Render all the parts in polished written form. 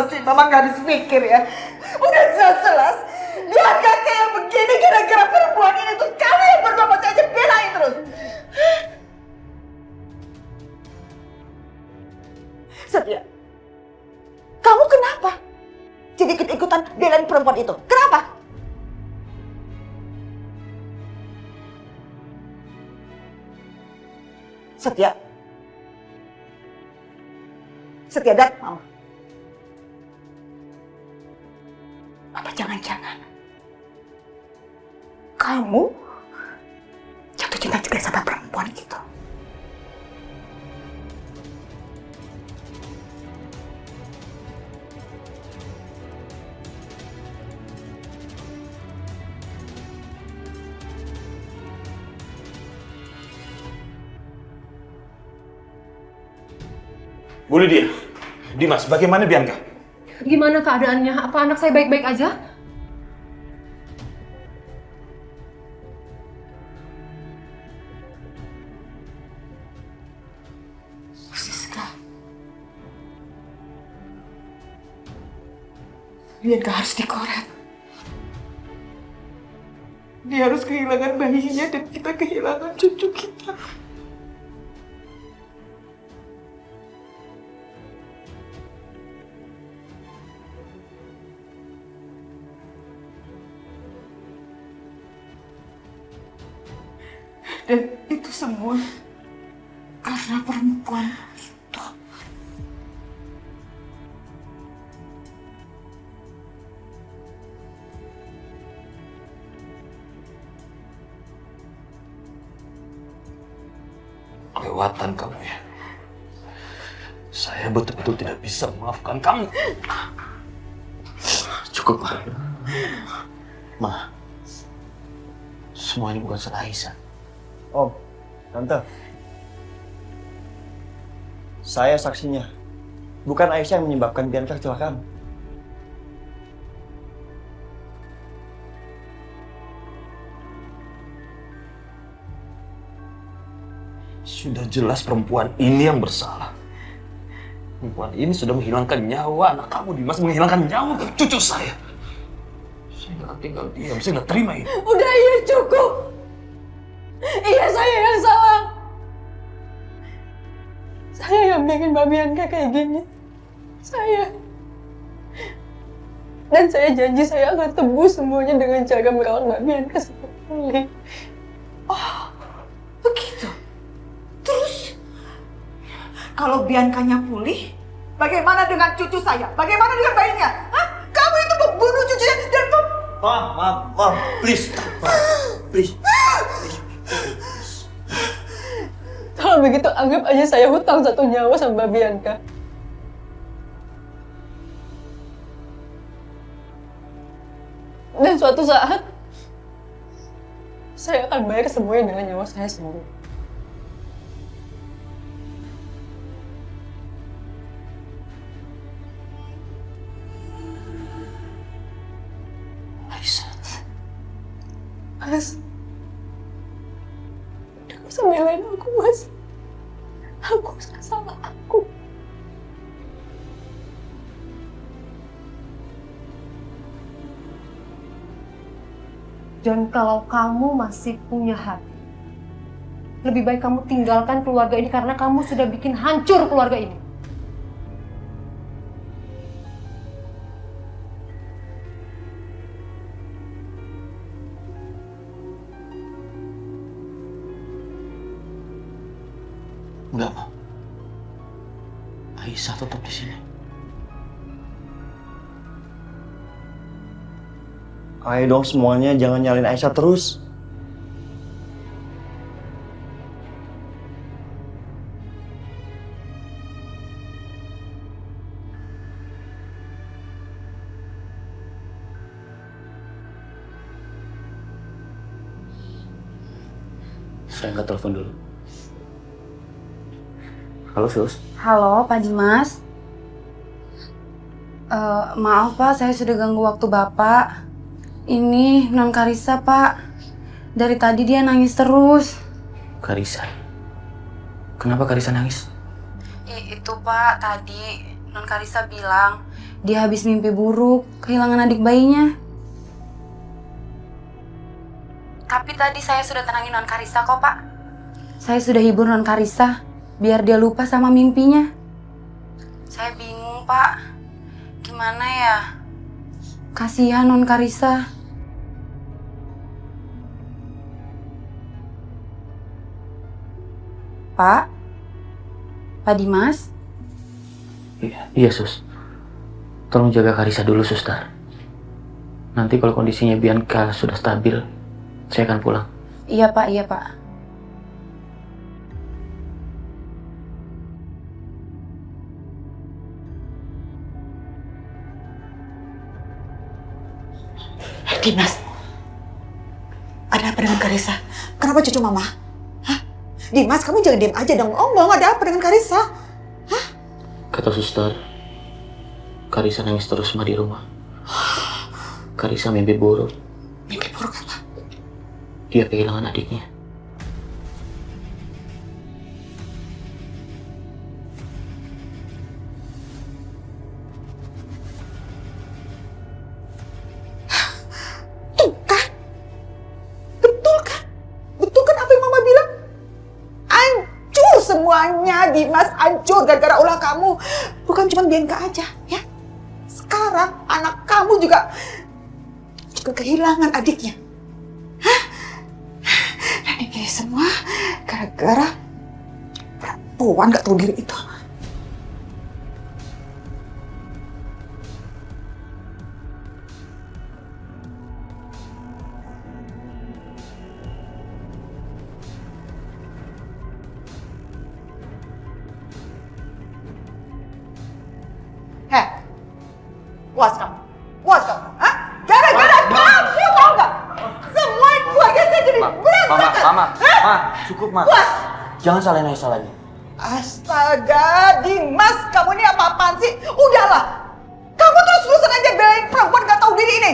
Kenapa sih Mama gak habis pikir ya? Udah jelas-jelas Bianca kayak begini gara-gara perempuan ini. Terus kamu yang berdua masih aja belain terus. Setia, kamu kenapa jadi ikut-ikutan belain perempuan itu? Kenapa? Setia, dan Mama. Apa jangan-jangan kamu jatuh cinta juga sama perempuan itu? Bu Lydia, Dimas, bagaimana Bianca? Gimana keadaannya? Apa anak saya baik-baik aja? Siska, Bianca harus dikoret. Dia harus kehilangan bayinya dan kita kehilangan cucu kita. Dan itu semua karena perempuan itu. Kelewatan kamu ya. Saya betul-betul tidak bisa memaafkan kamu. Cukup, Ma. Ma, semua ini bukan salah Aisyah. Om, Tante. Saya saksinya. Bukan Aisyah yang menyebabkan Bianca kecelakaan. Sudah jelas perempuan ini yang bersalah. Perempuan ini sudah menghilangkan nyawa anak kamu, Dimas, menghilangkan nyawa cucu saya. Saya nggak tinggal diam, saya nggak terima ini. Udah, iya cukup. Iya, saya yang salah. Saya yang bikin Mbak Bianca kayak gini. Saya. Dan saya janji saya akan tebus semuanya dengan cara merawat Mbak Bianca sampai pulih. Oh, begitu. Terus, kalau Biancanya pulih, bagaimana dengan cucu saya? Bagaimana dengan bayinya? Hah? Kamu itu membunuh cucunya dan Mom, please. Please. Kalau begitu anggap aja saya hutang 1 nyawa sama Mbak Bianca. Dan suatu saat, saya akan bayar semuanya dengan nyawa saya sendiri. Aisyah. Mas, gak usah belain aku, Mas. Aku salah aku. Dan kalau kamu masih punya hati, lebih baik kamu tinggalkan keluarga ini karena kamu sudah bikin hancur keluarga ini. Enggak, Ma. Aisyah tetap di sini. Ayo dong semuanya, jangan nyalin Aisyah terus. Saya angkat telepon dulu. Halo, Sus. Halo, Pak Dimas. Maaf Pak, saya sudah ganggu waktu Bapak. Ini Non Karissa, Pak. Dari tadi dia nangis terus. Karissa. Kenapa Karissa nangis? Itu Pak, tadi Non Karissa bilang Dia habis mimpi buruk, kehilangan adik bayinya. Tapi tadi saya sudah tenangin Non Karissa kok, Pak. Saya sudah hibur Non Karissa, biar dia lupa sama mimpinya. Saya bingung, Pak. Gimana ya? Kasihan Non Karissa. Pak? Pak Dimas? Iya, Sus. Tolong jaga Karissa dulu, Suster. Nanti kalau kondisinya Bianca sudah stabil, saya akan pulang. Iya, Pak. Iya, Pak. Dimas, ada apa dengan Karissa? Kenapa cucu mama? Hah? Dimas, kamu jangan diam aja dong. Ngomong, ada apa dengan Karissa? Kata Suster, Karissa nangis terus di rumah. Karissa mimpi buruk. Mimpi buruk apa? Dia kehilangan adiknya. Tuh kan? Betul kan? Betul kan apa yang mama bilang? Hancur semuanya, Dimas. Hancur gara-gara ulah kamu. Bukan cuma Bianca aja, ya. Sekarang anak kamu juga kehilangan adiknya. Hah? Dan ini semua gara-gara perempuan gak tahu diri itu. Heh, puas kamu? Puas kamu? Hah? Gara-gara kamu tau gak? Semua keluarga saya jadi berantakan. Ma, cukup, Ma. Puas? Jangan salahin Aisyah lagi. Astaga, Dimas, kamu ini apa-apaan sih? Udahlah, kamu terus-terusan aja belain perempuan gak tahu diri ini.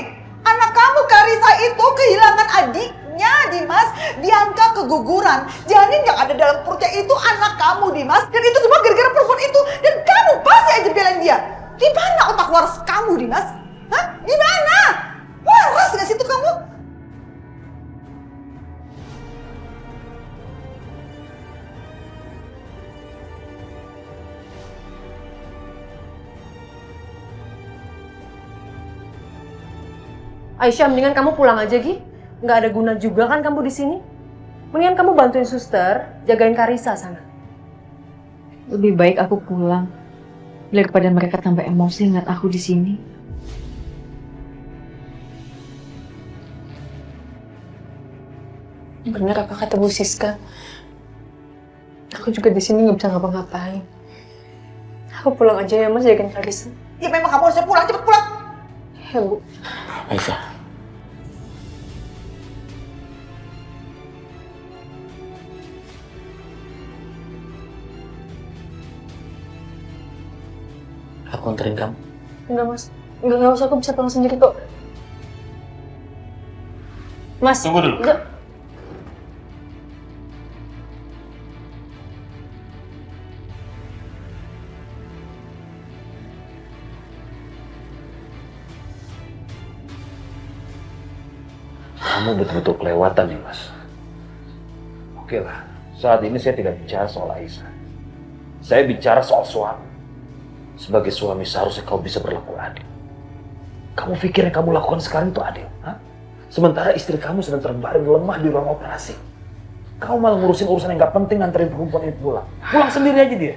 Anak kamu Karissa itu kehilangan adiknya, Dimas. Bianca keguguran. Janin yang ada dalam perutnya itu anak kamu, Dimas. Dan itu semua gara-gara perempuan itu. Dan kamu pasti aja belain dia. Di mana otak waras kamu, Dimas? Hah? Di mana? Waras gak sih itu kamu? Aisyah, mendingan kamu pulang aja, Gi. Nggak ada guna juga kan kamu di sini. Mendingan kamu bantuin suster, jagain Karissa sana. Lebih baik aku pulang daripada mereka tambah emosi ngeliat aku di sini. Bener apa kata Bu Siska? Aku juga di sini nggak bisa ngapa-ngapain. Aku pulang aja ya, Mas, jagain Karissa. Ya memang kamu harusnya pulang, cepet pulang. Ya, Bu. Aisyah. Aku anterin kamu. Enggak, Mas. Enggak usah, aku bisa pulang sendiri kok. Mas. Tunggu dulu. Enggak. Kamu betul-betul kelewatan nih, Mas. Oke lah, saat ini saya tidak bicara soal Aisyah. Saya bicara soal suami. Sebagai suami seharusnya kau bisa berlaku adil. Kamu pikir yang kamu lakukan sekarang itu adil? Hah? Sementara istri kamu sedang terbaring lemah di ruang operasi. Kamu malah ngurusin urusan yang gak penting, nganterin perempuan ini pulang. Pulang sendiri aja dia.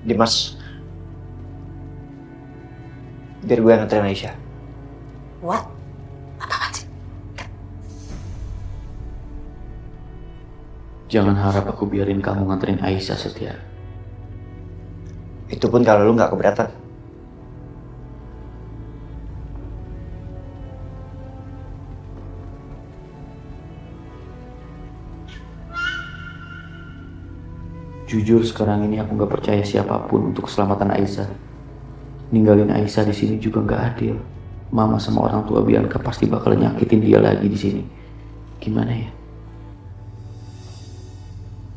Dimas, biar gue nganterin Aisyah. What? Apa-apaan sih? Jangan harap aku biarin kamu nganterin Aisyah, Setia. Itu pun kalau lu nggak keberatan. Jujur sekarang ini aku nggak percaya siapapun untuk keselamatan Aisyah. Ninggalin Aisyah di sini juga nggak adil. Mama sama orang tua Bianca pasti bakal nyakitin dia lagi di sini. Gimana ya?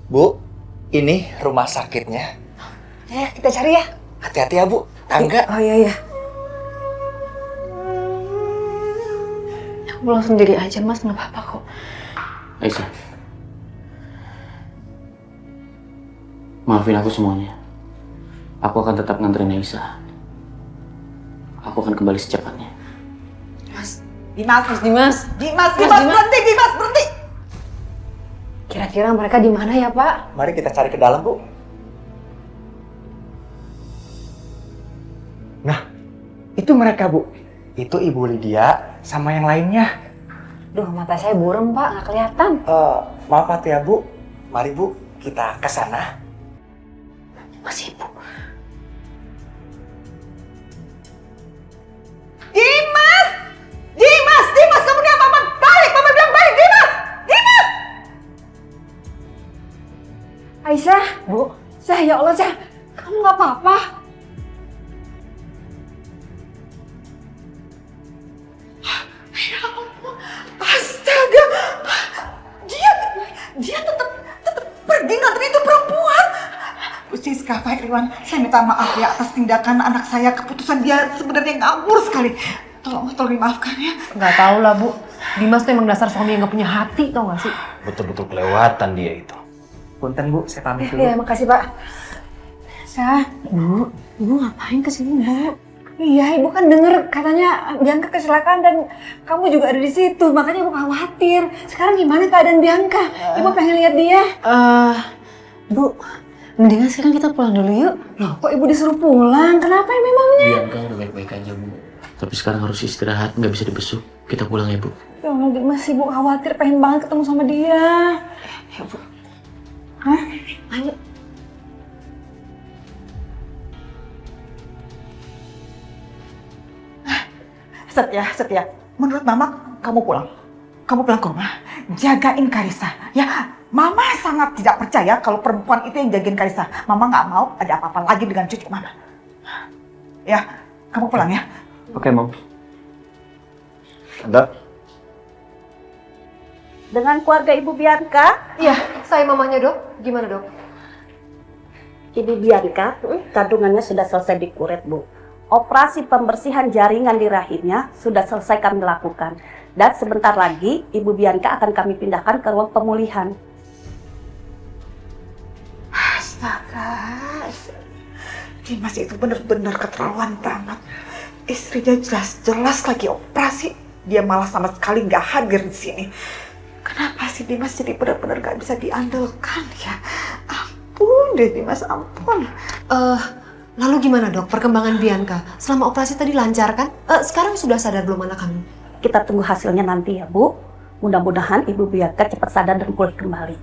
Bu, ini rumah sakitnya. Ya, kita cari ya. Hati-hati ya, Bu. Tangga. Oh iya. Aku pulang sendiri aja, Mas. Nggak apa-apa kok. Aisyah, maafin aku semuanya. Aku akan tetap nganterin Aisyah. Aku akan kembali secepatnya. Dimas, Dimas, berhenti. kira-kira mereka di mana ya, Pak? Mari kita cari ke dalam, Bu. Nah, itu mereka, Bu. Itu Ibu Lydia sama yang lainnya. Duh, mata saya buram, Pak. Nggak kelihatan. Maaf Atu ya, Bu. Mari, Bu, kita ke sana. Masih, Bu. Dimas, kamu ini apa-apa? Balik, Mama bilang balik, Dimas! Aisyah, Bu. Syah, ya Allah, Syah. Kamu nggak apa-apa? Ya ampun, astaga. Dia tetap pergi nganterin itu perempuan. Bu Siska, Pak Irwan, saya minta maaf ya atas tindakan anak saya. Keputusan dia sebenarnya ngawur sekali. Tolong dimaafkan ya. Nggak tahu lah, Bu. Dimas tuh emang dasar suami yang nggak punya hati, tau gak sih? Betul-betul kelewatan dia itu. Punten, Bu, saya pamit dulu. Iya, makasih, Pak. Syah, Ibu ngapain kesini, Bu? Iya, Ibu kan denger katanya Bianca kecelakaan dan kamu juga ada di situ. Makanya Ibu khawatir. Sekarang gimana keadaan Bianca? Ibu pengen lihat dia. Bu, mendingan sekarang kita pulang dulu yuk. Loh, kok Ibu disuruh pulang? Kenapa ya memangnya? Bianca udah baik-baik aja, Bu. Tapi sekarang harus istirahat, nggak bisa dibesuk. Kita pulang ya, Bu. Ya Allah, Dimas, Ibu khawatir pengen banget ketemu sama dia. Ya, Bu. Hah? Ayo. Setia. Menurut Mama, kamu pulang. Kamu pulang ke rumah. Jagain Karissa. Ya, Mama sangat tidak percaya kalau perempuan itu yang jagain Karissa. Mama nggak mau ada apa-apa lagi dengan cucu Mama. Ya, kamu pulang ya. Oke, Mom. Tante. Dengan keluarga Ibu Bianca, Iya, saya mamahnya, Dok. Gimana, Dok? Ibu Bianca, kandungannya sudah selesai dikuret, Bu. Operasi pembersihan jaringan di rahimnya sudah selesai kami lakukan. Dan sebentar lagi, Ibu Bianca akan kami pindahkan ke ruang pemulihan. Astaga. Dimas itu benar-benar keterlaluan banget. Istrinya jelas-jelas lagi operasi. Dia malah sama sekali nggak hadir di sini. Kenapa sih Dimas jadi benar-benar nggak bisa diandalkan ya? Ampun deh Dimas, ampun. Lalu gimana, Dok? Perkembangan Bianca selama operasi tadi lancar kan? Sekarang sudah sadar belum anak kami? Kita tunggu hasilnya nanti ya, Bu. Mudah-mudahan Ibu Bianca cepat sadar dan pulih kembali.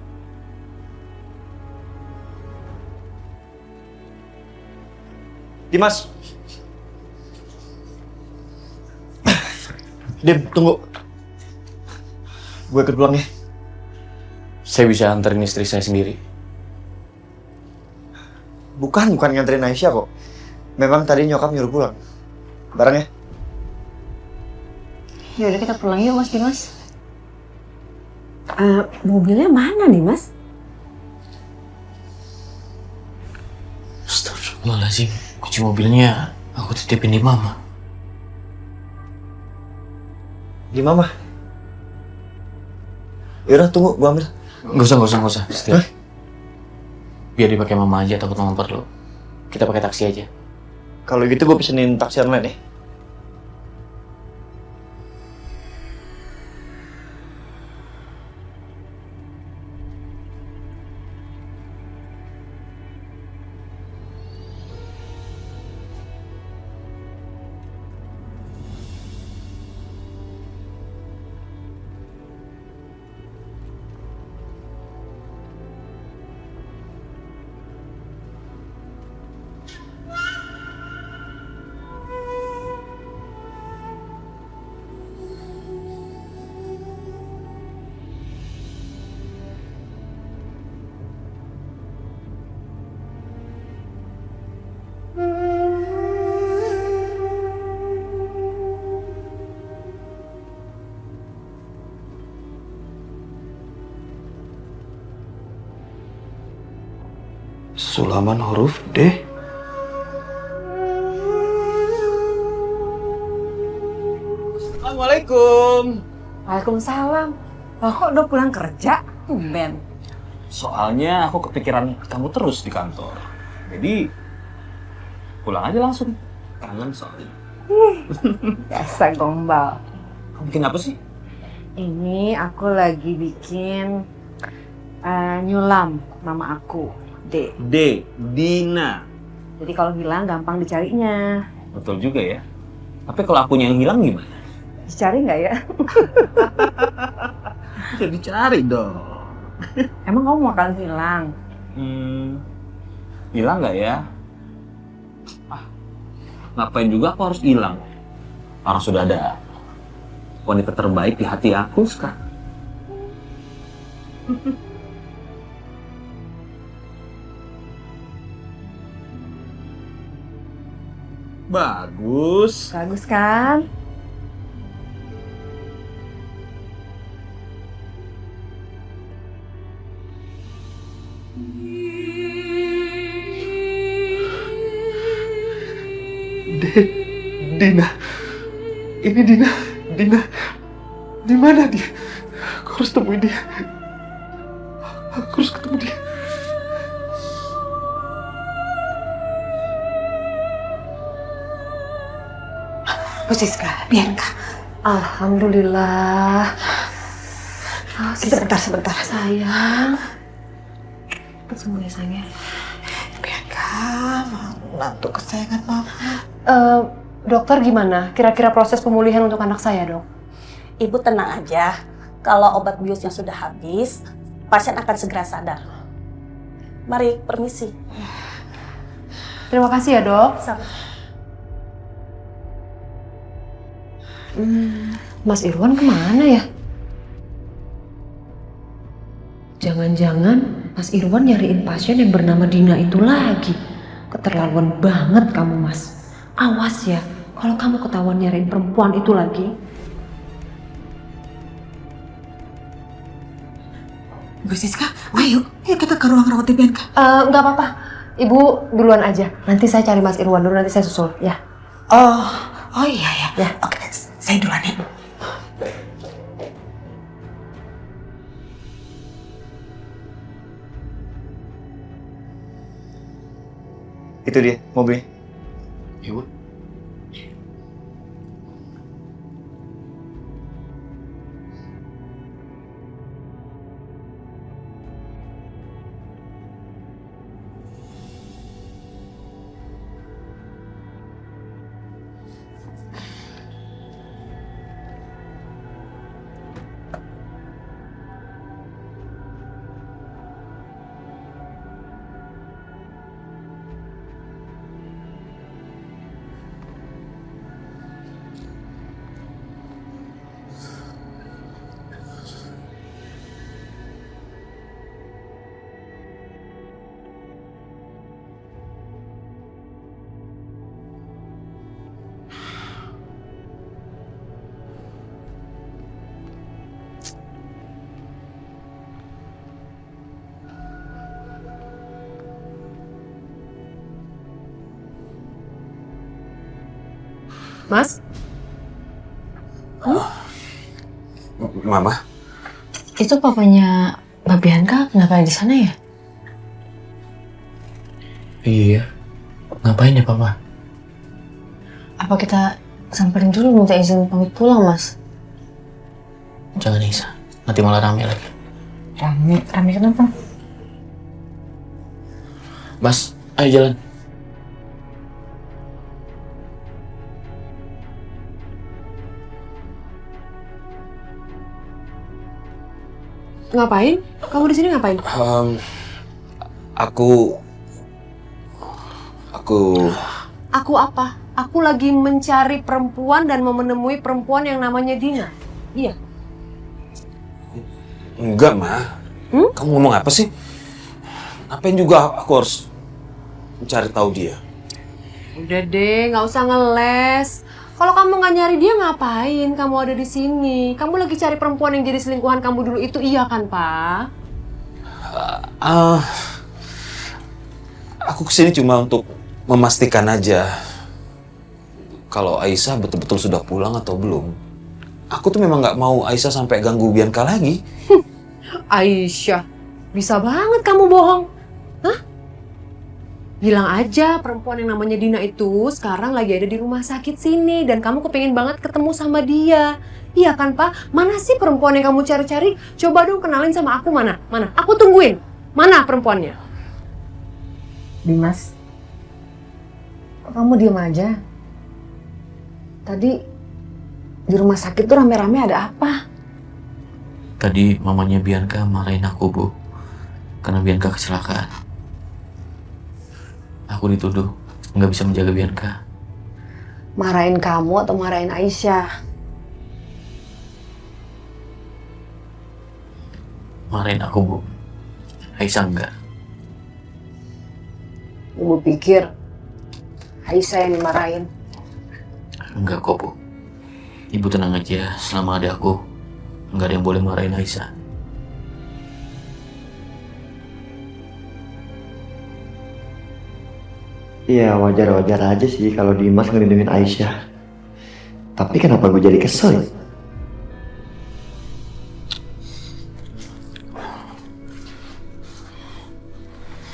Dimas. Dim, tunggu. Gue ikut pulang ya. Saya bisa anterin istri saya sendiri. Bukan nganterin Aisyah kok. Memang tadi nyokap nyuruh pulang. Bareng ya? Ya udah kita pulang yuk, Mas Dimas. Mobilnya mana nih, Mas? Astagfirullahaladzim. Kunci mobilnya aku titipin di Mama. Di Mama. Yaudah, tunggu, gua ambil. Nggak usah. Setia. Biar dipakai Mama aja, takut Mama perlu. Kita pakai taksi aja. Kalau gitu gue pesenin taksi online nih. Sulaman huruf D. Assalamualaikum. Waalaikumsalam. Oh, kok udah pulang kerja? Ben. Soalnya aku kepikiran kamu terus di kantor. Jadi pulang aja langsung. Kangen soalnya. Biasa gombal. Kamu bikin apa sih? Ini aku lagi bikin nyulam mama aku, D. D. Dina. Jadi kalau hilang gampang dicarinya. Betul juga ya. Tapi kalau akunya yang hilang gimana? Dicari nggak ya? Bisa dicari dong. Emang kamu akan hilang? Hilang nggak ya? Ngapain juga aku harus hilang? Orang sudah ada wanita terbaik di hati aku sekarang. Bagus. Bagus kan? Dina. Ini Dina. Dina. Di mana dia? Aku harus temuin dia. Aku harus ketemu dia. Bu Siska, Bianca. Alhamdulillah. Sebentar. Sayang. Cepat sembuh ya sayang ya. Bianca, mantu kesayangan mama. Dokter gimana? Kira-kira proses pemulihan untuk anak saya, Dok? Ibu tenang aja. Kalau obat biusnya sudah habis, pasien akan segera sadar. Mari, permisi. Terima kasih ya, Dok. Mas Irwan kemana ya? Jangan-jangan Mas Irwan nyariin pasien yang bernama Dina itu lagi. Keterlaluan banget kamu, Mas. Awas ya, kalau kamu ketahuan nyariin perempuan itu lagi. Bu Siska, ayo kita ke ruang rawat Bianca. Nggak apa-apa. Ibu duluan aja. Nanti saya cari Mas Irwan dulu, nanti saya susul, ya. Oh iya ya. Ya. Oke, saya duluan ya. Itu dia mobilnya. Ibu. Mas? Mama? Itu papanya Mbak Bianca kenapa di sana ya? Iya. Ngapain ya papa? Apa kita samperin dulu minta izin pamit pulang, Mas? Jangan Isa. Nanti malah rame lagi. Rame kenapa? Mas, ayo jalan. Ngapain? Kamu di sini ngapain? Aku Aku apa? Aku lagi mencari perempuan dan mau menemui perempuan yang namanya Dina. Iya. enggak, Ma. Kamu ngomong apa sih? Ngapain juga aku harus mencari tahu dia? Udah deh, nggak usah ngeles. Kalau kamu nggak nyari dia ngapain? Kamu ada di sini. Kamu lagi cari perempuan yang jadi selingkuhan kamu dulu itu, iya kan, Pak? Aku kesini cuma untuk memastikan aja kalau Aisyah betul-betul sudah pulang atau belum. Aku tuh memang nggak mau Aisyah sampai ganggu Bianca lagi. Aisyah, bisa banget kamu bohong. Hah? Bilang aja perempuan yang namanya Dina itu sekarang lagi ada di rumah sakit sini dan kamu kepengin banget ketemu sama dia. Iya kan Pak? Mana sih perempuan yang kamu cari-cari? Coba dong kenalin sama aku mana? Mana? Aku tungguin. Mana perempuannya? Dimas, kok kamu diem aja? Tadi di rumah sakit tuh rame-rame ada apa? Tadi mamanya Bianca marahin aku, Bu. Karena Bianca kecelakaan. Aku dituduh nggak bisa menjaga Bianca. Marahin kamu atau marahin Aisyah? Marahin aku, Bu. Aisyah enggak. Ibu pikir Aisyah yang dimarahin. Enggak kok, Bu. Ibu tenang aja, selama ada aku, enggak ada yang boleh marahin Aisyah. Iya, wajar-wajar aja sih kalau Dimas ngelindungin Aisyah. Tapi kenapa gue jadi kesel ya?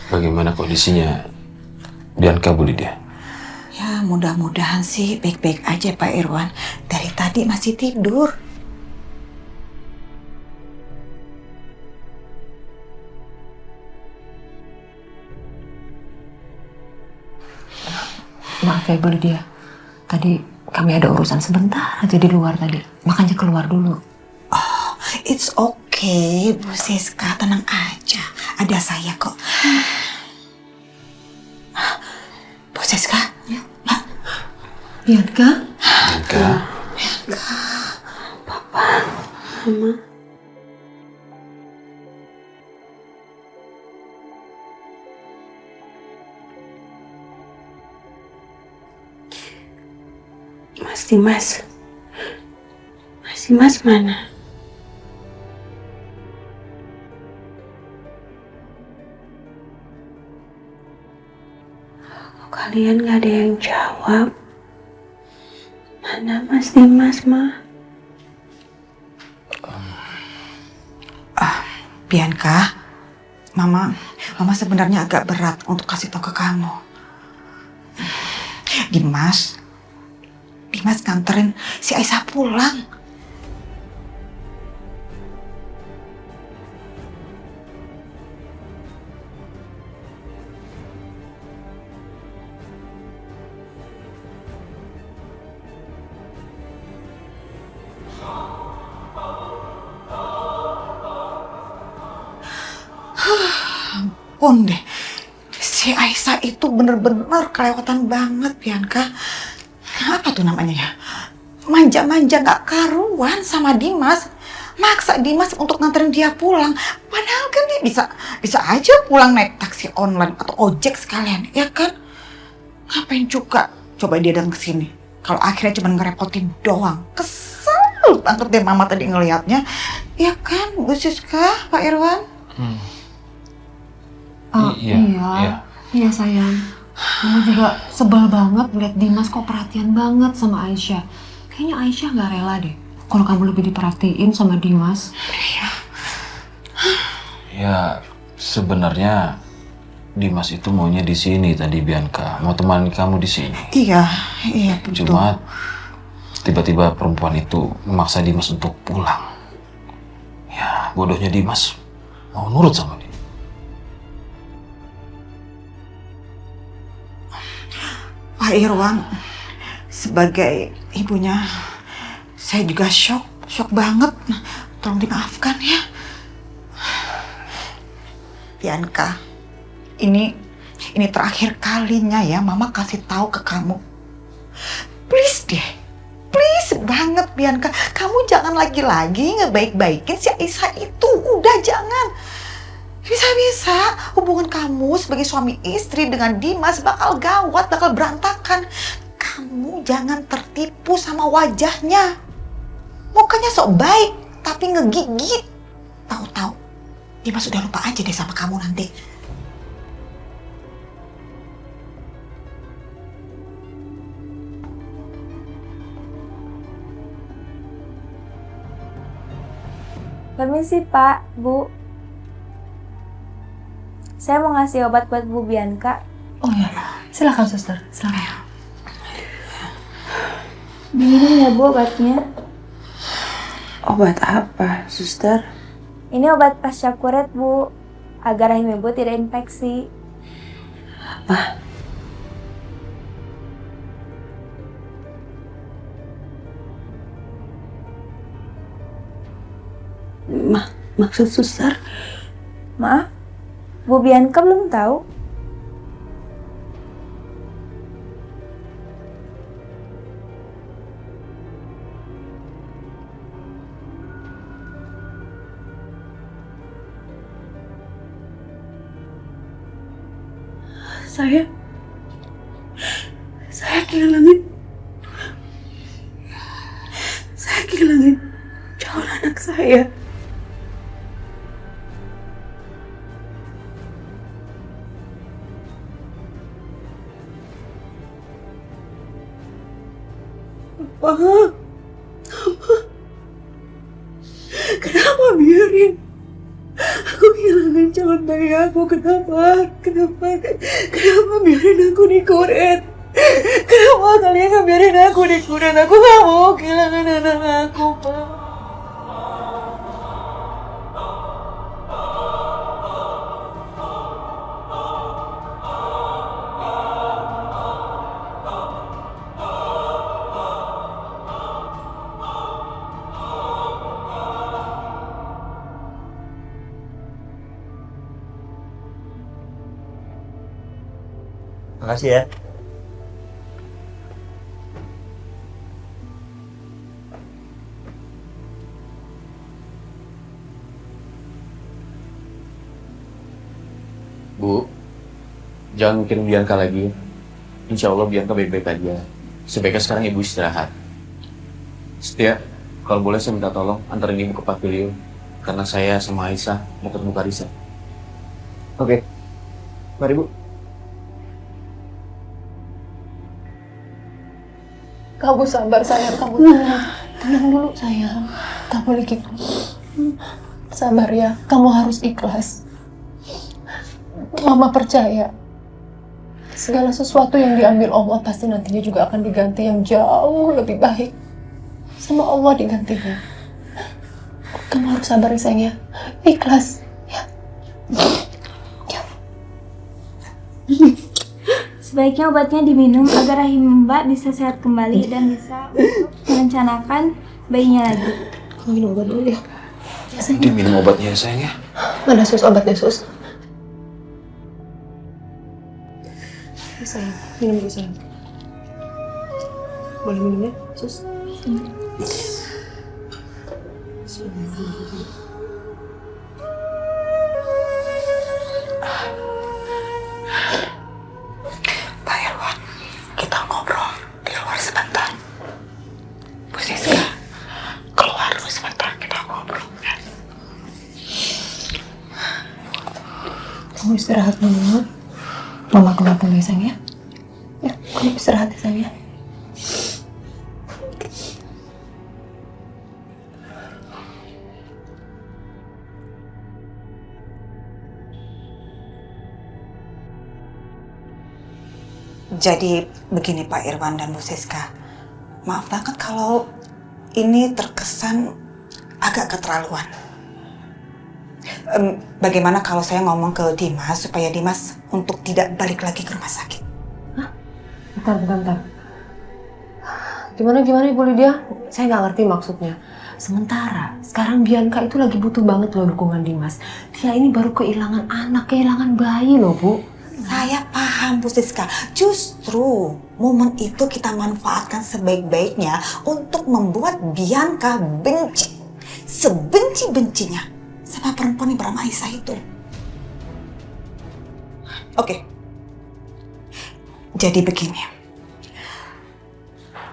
Bagaimana kondisinya Bianca, Bu Lydia? Ya mudah-mudahan sih baik-baik aja Pak Irwan. Dari tadi masih tidur. Maaf ya Bu Lydia. Tadi kami ada urusan sebentar aja di luar tadi. Makanya keluar dulu. Oh, it's okay Bu Siska, tenang aja. Ada saya kok. Bu Siska? Ya. Bianca? Bianca. Papa, Mama. Mas Dimas mana? Kok kalian gak ada yang jawab? Mana Mas Dimas, Ma? Bianca, Mama sebenarnya agak berat untuk kasih tahu ke kamu. Dimas nganterin si Aisyah pulang. Ampun deh, si Aisyah itu bener-bener kelewatan banget, Bianca. Apa tuh namanya ya? Manja-manja gak karuan sama Dimas. Maksa Dimas untuk nganterin dia pulang. Padahal kan dia bisa aja pulang naik taksi online atau ojek sekalian, ya kan? Ngapain juga coba dia datang ke sini? Kalau akhirnya cuma ngerepotin doang. Kesel banget deh Mama tadi ngelihatnya. Ya kan, Bu Siska, Pak Irwan? Iya sayang. Mama juga sebel banget lihat Dimas kok perhatian banget sama Aisyah. Kayaknya Aisyah nggak rela deh kalau kamu lebih diperhatiin sama Dimas. Ya, sebenarnya Dimas itu maunya di sini tadi, Bianca. Mau temani kamu di sini. Iya betul. Cuma tiba-tiba perempuan itu memaksa Dimas untuk pulang. Ya, bodohnya Dimas mau nurut sama dia. Pak Irwan, sebagai ibunya, saya juga shock banget. Tolong dimaafkan ya. Bianca, ini terakhir kalinya ya Mama kasih tahu ke kamu. Please deh, please banget Bianca, kamu jangan lagi-lagi ngebaik-baikin si Aisyah itu. Udah jangan. Bisa-bisa hubungan kamu sebagai suami istri dengan Dimas bakal gawat, bakal berantakan. Kamu jangan tertipu sama wajahnya. Mukanya sok baik, tapi ngegigit. Tahu-tahu Dimas udah lupa aja deh sama kamu nanti. Permisi Pak, Bu. Saya mau ngasih obat buat Bu Bianca. Oh ya, silakan suster, silakan. Diminum ya Bu obatnya. Obat apa, suster? Ini obat pasca kuret Bu, agar rahim Ibu tidak infeksi. Apa? Maksud suster? Maaf, Bu Bianca belum tahu? Saya kehilangan calon anak saya. Kenapa biarin aku kehilangan calon bayi aku? Kenapa biarin aku dikuret? Kenapa kalian gak biarin aku dikuret? Aku gak mau kehilangan anak aku, Pak. Makasih ya. Bu, jangan mikirin Bianca lagi. Insya Allah Bianca baik-baik aja. Sebaiknya sekarang Ibu istirahat. Setia, kalau boleh saya minta tolong antarin Ibu ke pavilion. Karena saya sama Aisyah mau ketemu Karissa. Oke. Mari, Bu. Kamu sabar sayang, kamu tenang. Tenang dulu sayang. Tak boleh gitu. Sabar ya, kamu harus ikhlas. Mama percaya. Segala sesuatu yang diambil Allah pasti nantinya juga akan diganti yang jauh lebih baik. Sama Allah digantinya. Kamu harus sabar ya sayang ya. Ikhlas. Ya. Sebaiknya obatnya diminum agar rahim Mbak bisa sehat kembali dan bisa merencanakan bayinya lagi. Kamu minum obat dulu ya. Ya sayang. Diminum obatnya ya sayang ya. Mana sus obatnya sus? Ya, sayang, minum dulu sayang. Boleh minum ya, sus? Pak Irwan, kita ngobrol di luar sebentar. Bu Siska, keluar dulu sebentar, kita ngobrol. Ya. Kamu istirahat dulu. Mama keluar dulu ya sayang ya. Ya, kamu istirahat ya sayang ya. Jadi begini Pak Irwan dan Bu Siska, maaf banget kalau ini terkesan agak keterlaluan. Bagaimana kalau saya ngomong ke Dimas supaya Dimas untuk tidak balik lagi ke rumah sakit? Hah? Bentar. Gimana Ibu Lydia? Saya nggak ngerti maksudnya. Sementara sekarang Bianca itu lagi butuh banget loh dukungan Dimas. Dia ini baru kehilangan anak, kehilangan bayi loh Bu. Saya paham Bu Siska, justru momen itu kita manfaatkan sebaik-baiknya untuk membuat Bianca benci, sebenci-bencinya sama perempuan yang bernama Aisyah itu. Oke. Jadi begini,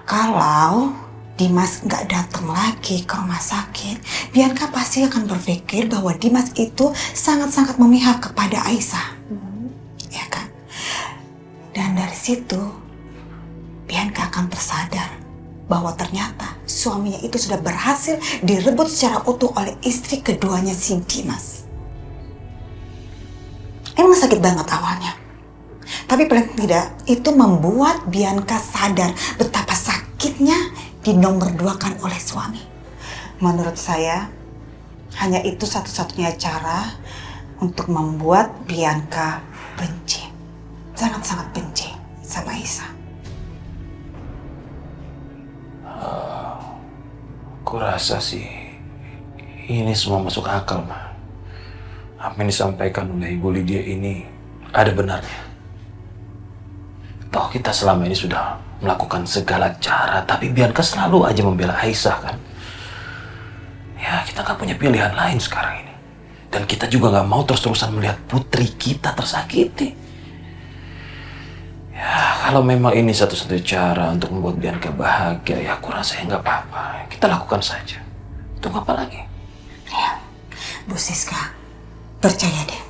kalau Dimas nggak datang lagi ke rumah sakit, Bianca pasti akan berpikir bahwa Dimas itu sangat-sangat memihak kepada Aisyah. Ya kan? Dan dari situ Bianca akan tersadar bahwa ternyata suaminya itu sudah berhasil direbut secara utuh oleh istri keduanya si Dimas. Emang sakit banget awalnya. Tapi paling tidak itu membuat Bianca sadar betapa sakitnya dinomorduakan oleh suami. Menurut saya, hanya itu satu-satunya cara untuk membuat Bianca benci. Sangat-sangat benci sama Isa. Aku rasa sih ini semua masuk akal, Ma. Apa yang disampaikan oleh Ibu Lydia ini ada benarnya. Toh kita selama ini sudah melakukan segala cara, tapi Bianca selalu aja membela Aisyah kan. Ya kita nggak punya pilihan lain sekarang ini. Dan kita juga nggak mau terus-terusan melihat putri kita tersakiti. Ya kalau memang ini satu-satunya cara untuk membuat Bianca bahagia, ya aku rasa nggak apa-apa. Kita lakukan saja. Tunggu apa lagi? Ya, Bu Siska, percaya deh.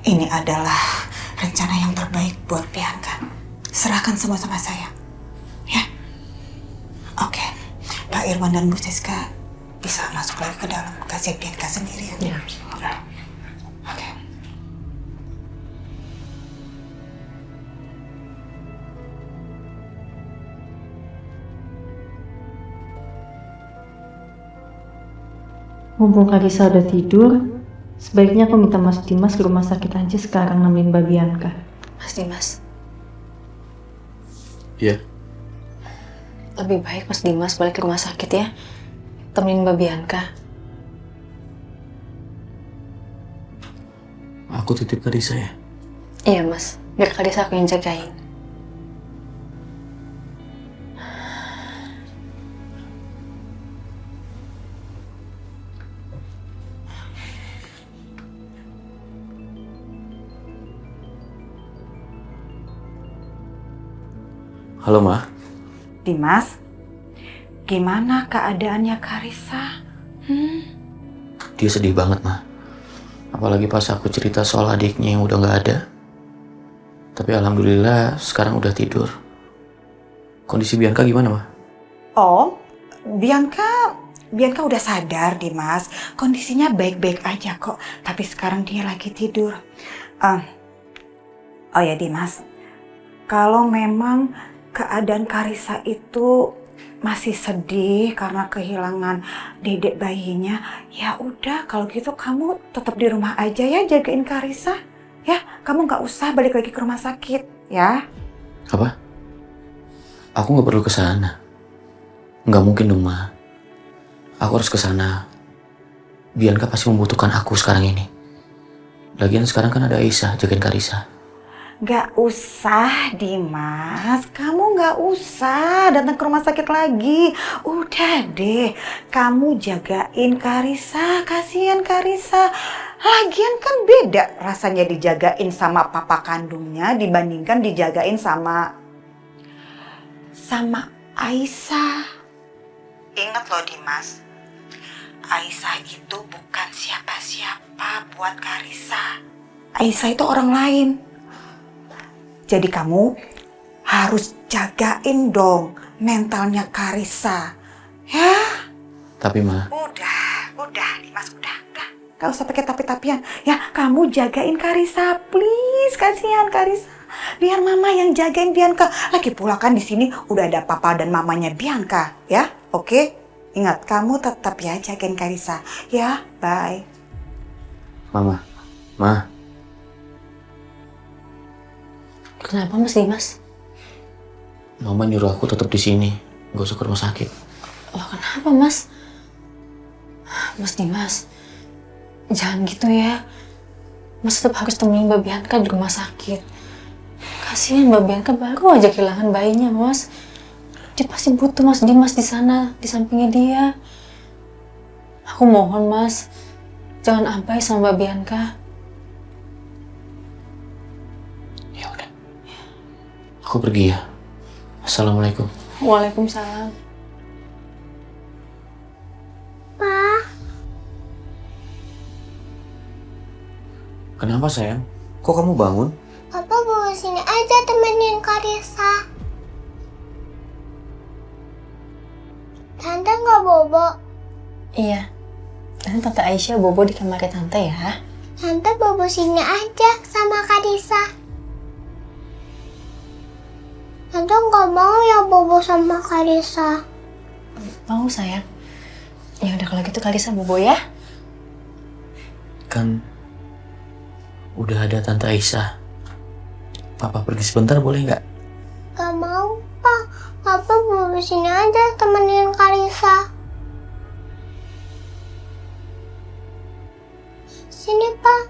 Ini adalah rencana yang terbaik buat Bianca. Serahkan semua sama saya. Ya. Oke. Pak Irwan dan Bu Siska bisa masuk lagi ke dalam. Kasih Bianca sendiri ya. Oke. Mumpung Karisa udah tidur, sebaiknya aku minta Mas Dimas ke rumah sakit aja sekarang nemenin Mbak Bianca. Mas Dimas, Iya. lebih baik Mas Dimas balik ke rumah sakit ya. Temenin Mbak Bianca. Aku titip Karisa ya. Iya Mas, biar Karisa aku yang jagain. Halo, Ma. Dimas, gimana keadaannya Karisa? Dia sedih banget, Ma. Apalagi pas aku cerita soal adiknya yang udah nggak ada. Tapi alhamdulillah sekarang udah tidur. Kondisi Bianca gimana, Ma? Oh, Bianca udah sadar, Dimas. Kondisinya baik-baik aja kok. Tapi sekarang dia lagi tidur. Oh ya, Dimas. Kalau memang keadaan Karisa itu masih sedih karena kehilangan dedek bayinya, ya udah kalau gitu kamu tetap di rumah aja ya jagain Karisa. Ya, kamu nggak usah balik lagi ke rumah sakit, ya. Apa? Aku nggak perlu ke sana. Nggak mungkin dong, Ma. Aku harus ke sana. Bianca pasti membutuhkan aku sekarang ini. Lagian sekarang kan ada Aisyah jagain Karisa. Gak usah, Dimas. Kamu gak usah datang ke rumah sakit lagi. Udah deh, kamu jagain Karisa. Kasihan Karisa. Lagian kan beda rasanya dijagain sama papa kandungnya dibandingkan dijagain sama Aisyah. Ingat loh, Dimas. Aisyah itu bukan siapa-siapa buat Karisa. Aisyah itu orang lain. Jadi kamu harus jagain dong mentalnya Karisa. Ya? Tapi, Ma. Udah, Dimas, udah. Gak usah pakai tapi-tapian. Ya, kamu jagain Karisa, please. Kasihan Karisa. Biar mama yang jagain Bianca. Lagi pula kan di sini udah ada papa dan mamanya Bianca, ya? Oke? Ingat, kamu tetap ya jagain Karisa. Ya, bye. Mama. Ma. Kenapa Mas Dimas? Mama nyuruh aku tetap di sini, gak usah ke rumah sakit. Loh kenapa Mas? Mas Dimas, jangan gitu ya. Mas tetap harus temenin Mbak Bianca di rumah sakit. Kasihan Mbak Bianca baru aja kehilangan bayinya, Mas. Dia pasti butuh Mas Dimas di sana, di sampingnya dia. Aku mohon Mas, jangan abai sama Mbak Bianca. Aku pergi ya. Assalamualaikum. Waalaikumsalam. Pa, Kenapa sayang? Kok kamu bangun? Papa bawa sini aja temenin Karisa. Bobo? Iya. Dan Tante Aisyah bobo di kamar Tante ya. Tante Bobo sini aja sama Karisa. Tante nggak mau ya Bobo sama Karisa. Mau sayang. Ya udah kalau gitu Karisa bobo ya. Kan udah ada Tante Aisyah. Papa pergi sebentar boleh nggak? Gak mau, Pak. Papa Bobo sini aja temenin Karisa. Sini, Pak.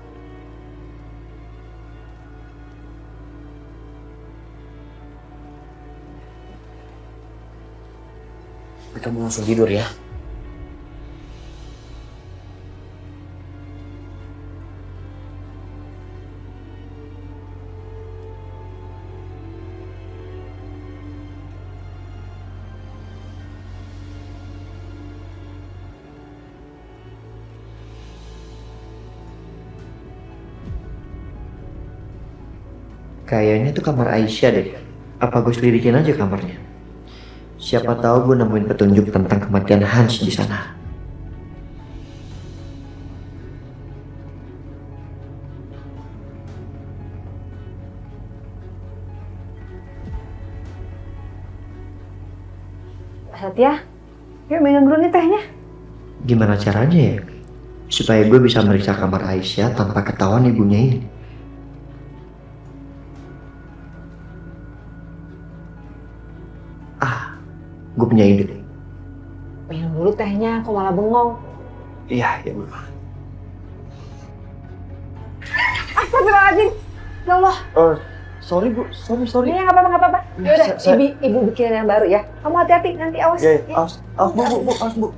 Kamu langsung tidur ya. Kayaknya itu kamar Aisyah deh. Apa gue selidikin aja kamarnya? Siapa tahu gue nemuin petunjuk tentang kematian Hans di sana. Satya, yuk minum dulu nih tehnya. Gimana caranya ya? Supaya gue bisa meriksa kamar Aisyah tanpa ketahuan ibunya ini. Gue punya ide. Minum dulu tehnya, kok malah bengong. Iya, Bu. Astagfirullahaladzim. Ya Allah. Sorry Bu, sorry. Iya, nggak apa-apa. Yaudah, ibu bikinin yang baru ya. Kamu hati-hati, nanti awas. Ya, awas Bu.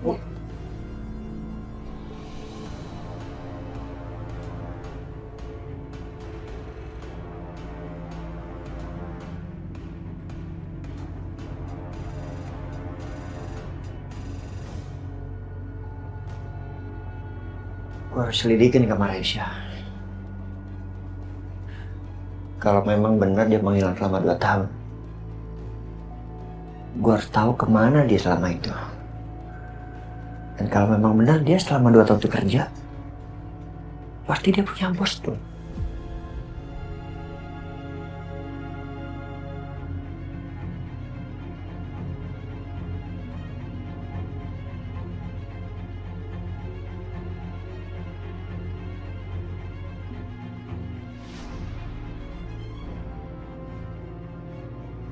Gue harus selidikin kamar Aisyah. Kalau memang benar dia menghilang selama 2 tahun, gue harus tahu kemana dia selama itu. Dan kalau memang benar dia selama 2 tahun itu kerja, pasti dia punya bos tuh.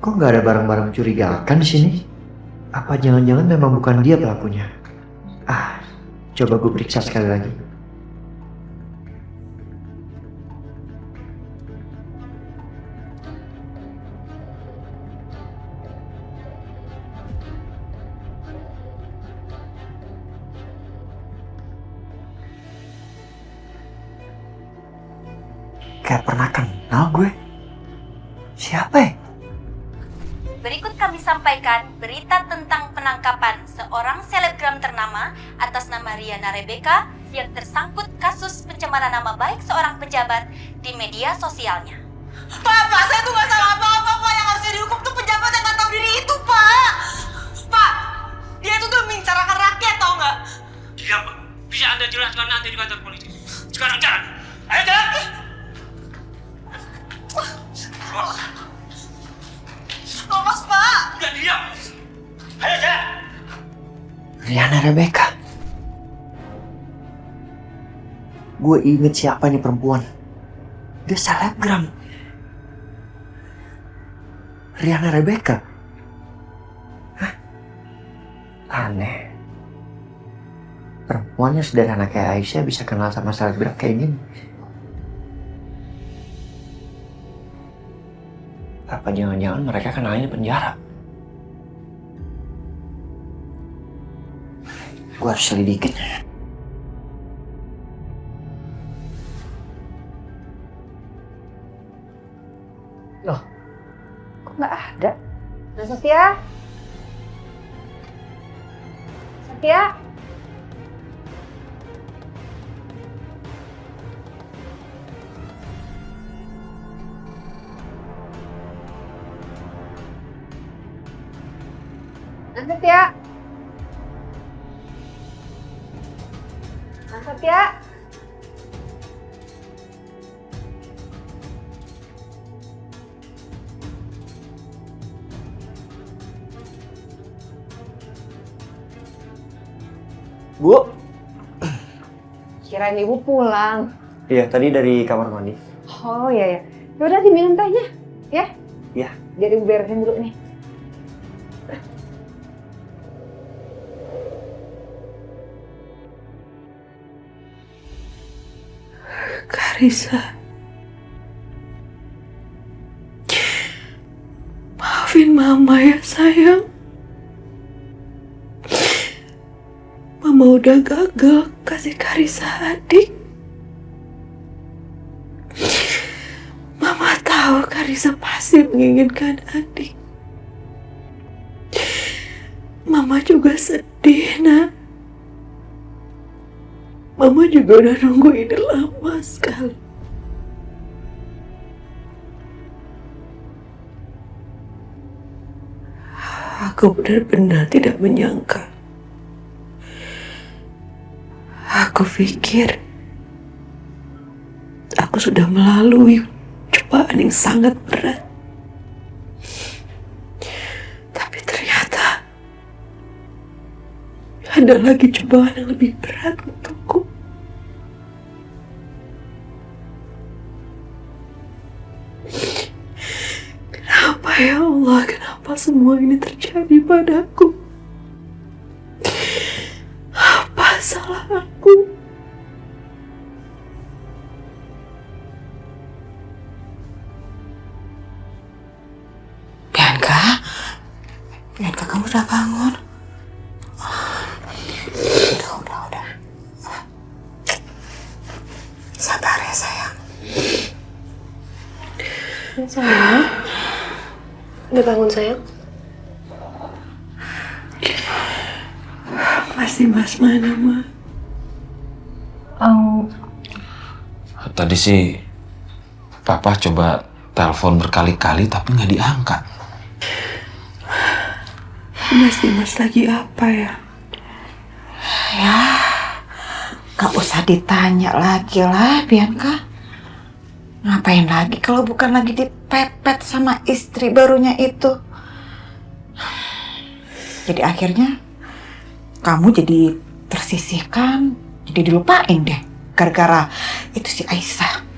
Kok nggak ada barang-barang mencurigakan di sini? Apa jangan-jangan memang bukan dia pelakunya? Coba gue periksa sekali lagi. Kayak pernah kenal gue. Siapa ya? Berikut kami sampaikan berita tentang penangkapan seorang selebgram ternama atas nama Riana Rebecca yang tersangkut kasus pencemaran nama baik seorang pejabat di media sosialnya. Pak, saya tuh gak salah apa-apa, Pak. Yang harusnya dihukum tuh pejabat yang gak tahu diri itu, Pak. Pak, dia itu tuh membicarakan rakyat, tau gak? Diam, Pak. Bisa Anda jelaskan nanti di kantor polisi. Sekarang jalan. Ayo jalan. Lolos, Pak. Udah diam. Ayo jalan. Riana Rebecca. Gue inget siapa nih perempuan. Dia selebgram. Riana Rebecca. Hah? Aneh. Perempuannya sederhana kayak Aisyah bisa kenal sama selebgram kayak gini. Apa jangan-jangan mereka kenalnya di penjara? Gue harus selidikin. Loh, kok nggak ada? Nah, Satya? Satya? Nah, Satya? Bu. Kirain ibu pulang. Iya, tadi dari kamar mandi. Oh iya ya. Yaudah diminum tehnya, ya? Iya. Biar ibu beresin dulu nih. Karissa, maafin mama ya sayang. Mama udah gagal kasih Karissa adik. Mama tahu Karissa pasti menginginkan adik. Mama juga sedih, nak. Mama juga udah nunggu ini lama sekali. Aku benar-benar tidak menyangka. Aku pikir aku sudah melalui cobaan yang sangat berat. Tapi ternyata ada lagi cobaan yang lebih berat untukku. Kenapa ya Allah, kenapa semua ini terjadi padaku? Apa salah aku? Bianca, kamu udah bangun? Udah. Sabar ya sayang. Sayang, udah bangun sayang? Masih Mas mana, Ma? Tadi sih Papa coba telepon berkali-kali tapi nggak diangkat. Mas Dimas lagi apa ya? Ya, gak usah ditanya lagi lah, Bianca. Ngapain lagi kalau bukan lagi dipepet sama istri barunya itu? Jadi akhirnya kamu jadi tersisihkan, jadi dilupain deh. Gara-gara itu si Aisyah.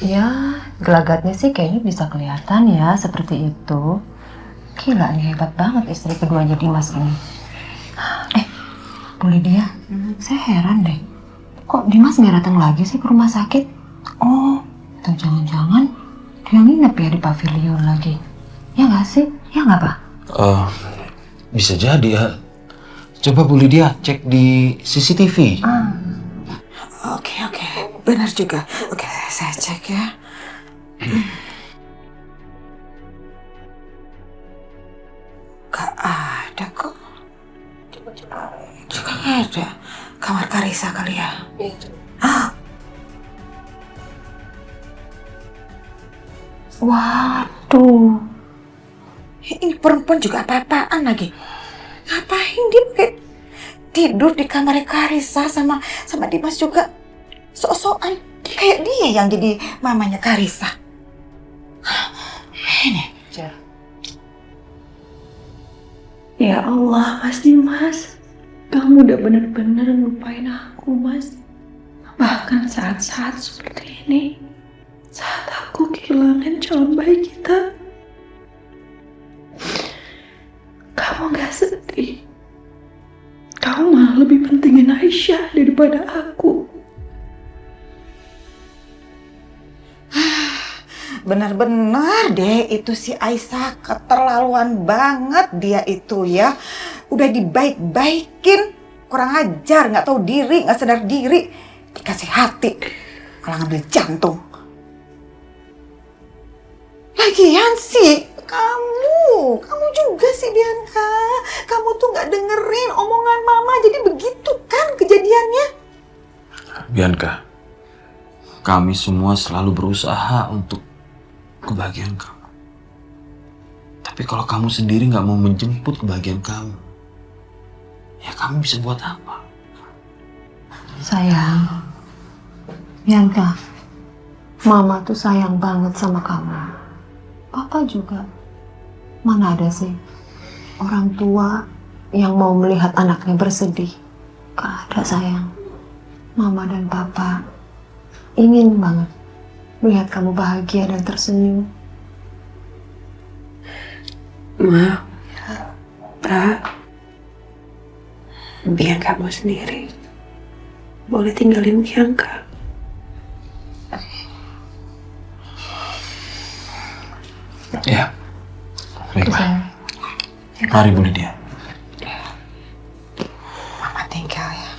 Ya, gelagatnya sih kayaknya bisa kelihatan ya seperti itu. Gila nih, hebat banget istri keduanya Dimas ini. Bu Lydia, saya heran deh. Kok Dimas nggak datang lagi sih ke rumah sakit? Oh, atau jangan-jangan dia nginep ya di pavilion lagi? Ya nggak sih? Ya nggak, Pak? Bisa jadi ya. Coba Bu Lydia cek di CCTV. Oke. Benar juga. Oke, saya cek ya. Gak ada kok. Coba. Juga gak ada. Kamar Karissa kali ya? Waduh. Ini perempuan juga apa-apaan lagi. Ngapain dia pakai tidur di kamar Karissa sama Dimas juga? Sok-sokan kayak dia yang jadi mamanya Karissa. Ini. Ya Allah, Mas Dimas. Kamu udah benar-benar ngelupain aku, Mas. Bahkan saat-saat seperti ini. Saat aku kehilangan calon bayi kita. Kamu gak sedih. Kamu malah lebih pentingin Aisyah daripada aku. Benar-benar deh itu si Aisyah, keterlaluan banget dia itu ya. Udah dibaik-baikin, kurang ajar, nggak tahu diri, nggak sadar diri, dikasih hati malah ngambil jantung. Lagian sih kamu juga sih Bianca, kamu tuh nggak dengerin omongan mama, jadi begitu kan kejadiannya. Bianca, kami semua selalu berusaha untuk kebahagiaan kamu. Tapi kalau kamu sendiri nggak mau menjemput kebahagiaan kamu, ya kamu bisa buat apa? Sayang, Bianca, Mama tuh sayang banget sama kamu. Papa juga. Mana ada sih orang tua yang mau melihat anaknya bersedih. Gak ada sayang. Mama dan Papa ingin banget melihat kamu bahagia dan tersenyum. Ma, Pa, Bianca mau sendiri. Boleh tinggalin Bianca. Ya, baiklah. Mari Bu Lydia. Mama tinggal ya.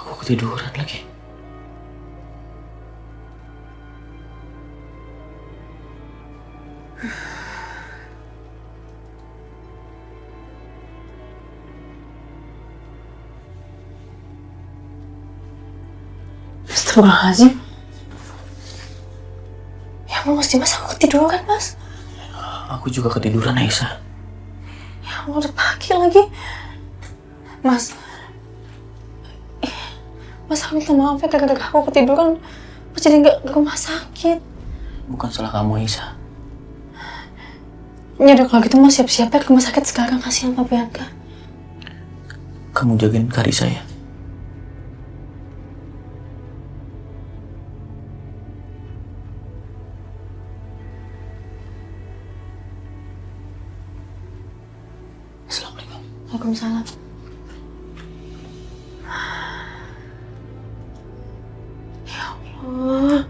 Aku ketiduran lagi. Astagfirullahaladzim. Ya Allah, Mas, aku ketiduran kan, Mas? Aku juga ketiduran, Aisyah. Ya Allah, udah pagi lagi. Mas, aku minta maaf ya gara-gara aku ketiduran. Mas jadi nggak ke rumah sakit. Bukan salah kamu, Aisyah. Ya udah kalau gitu Mas siap-siap ya ke rumah sakit sekarang. Kasihan Pak Bianca. Kamu jagain Karisa ya. Assalamualaikum. Waalaikumsalam. Ya Allah.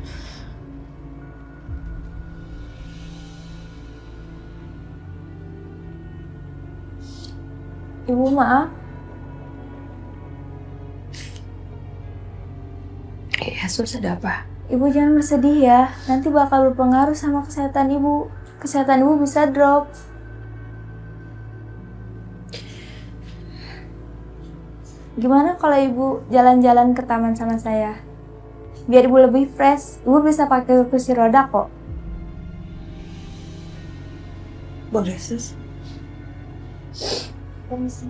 Ibu, maaf. Iya, Sus, ada apa? Ibu jangan bersedih ya. Nanti bakal berpengaruh sama kesehatan ibu. Kesehatan ibu bisa drop. Gimana kalau ibu jalan-jalan ke taman sama saya? Biar ibu lebih fresh. Ibu bisa pakai kursi roda kok. Boleh, Sus. Permisi.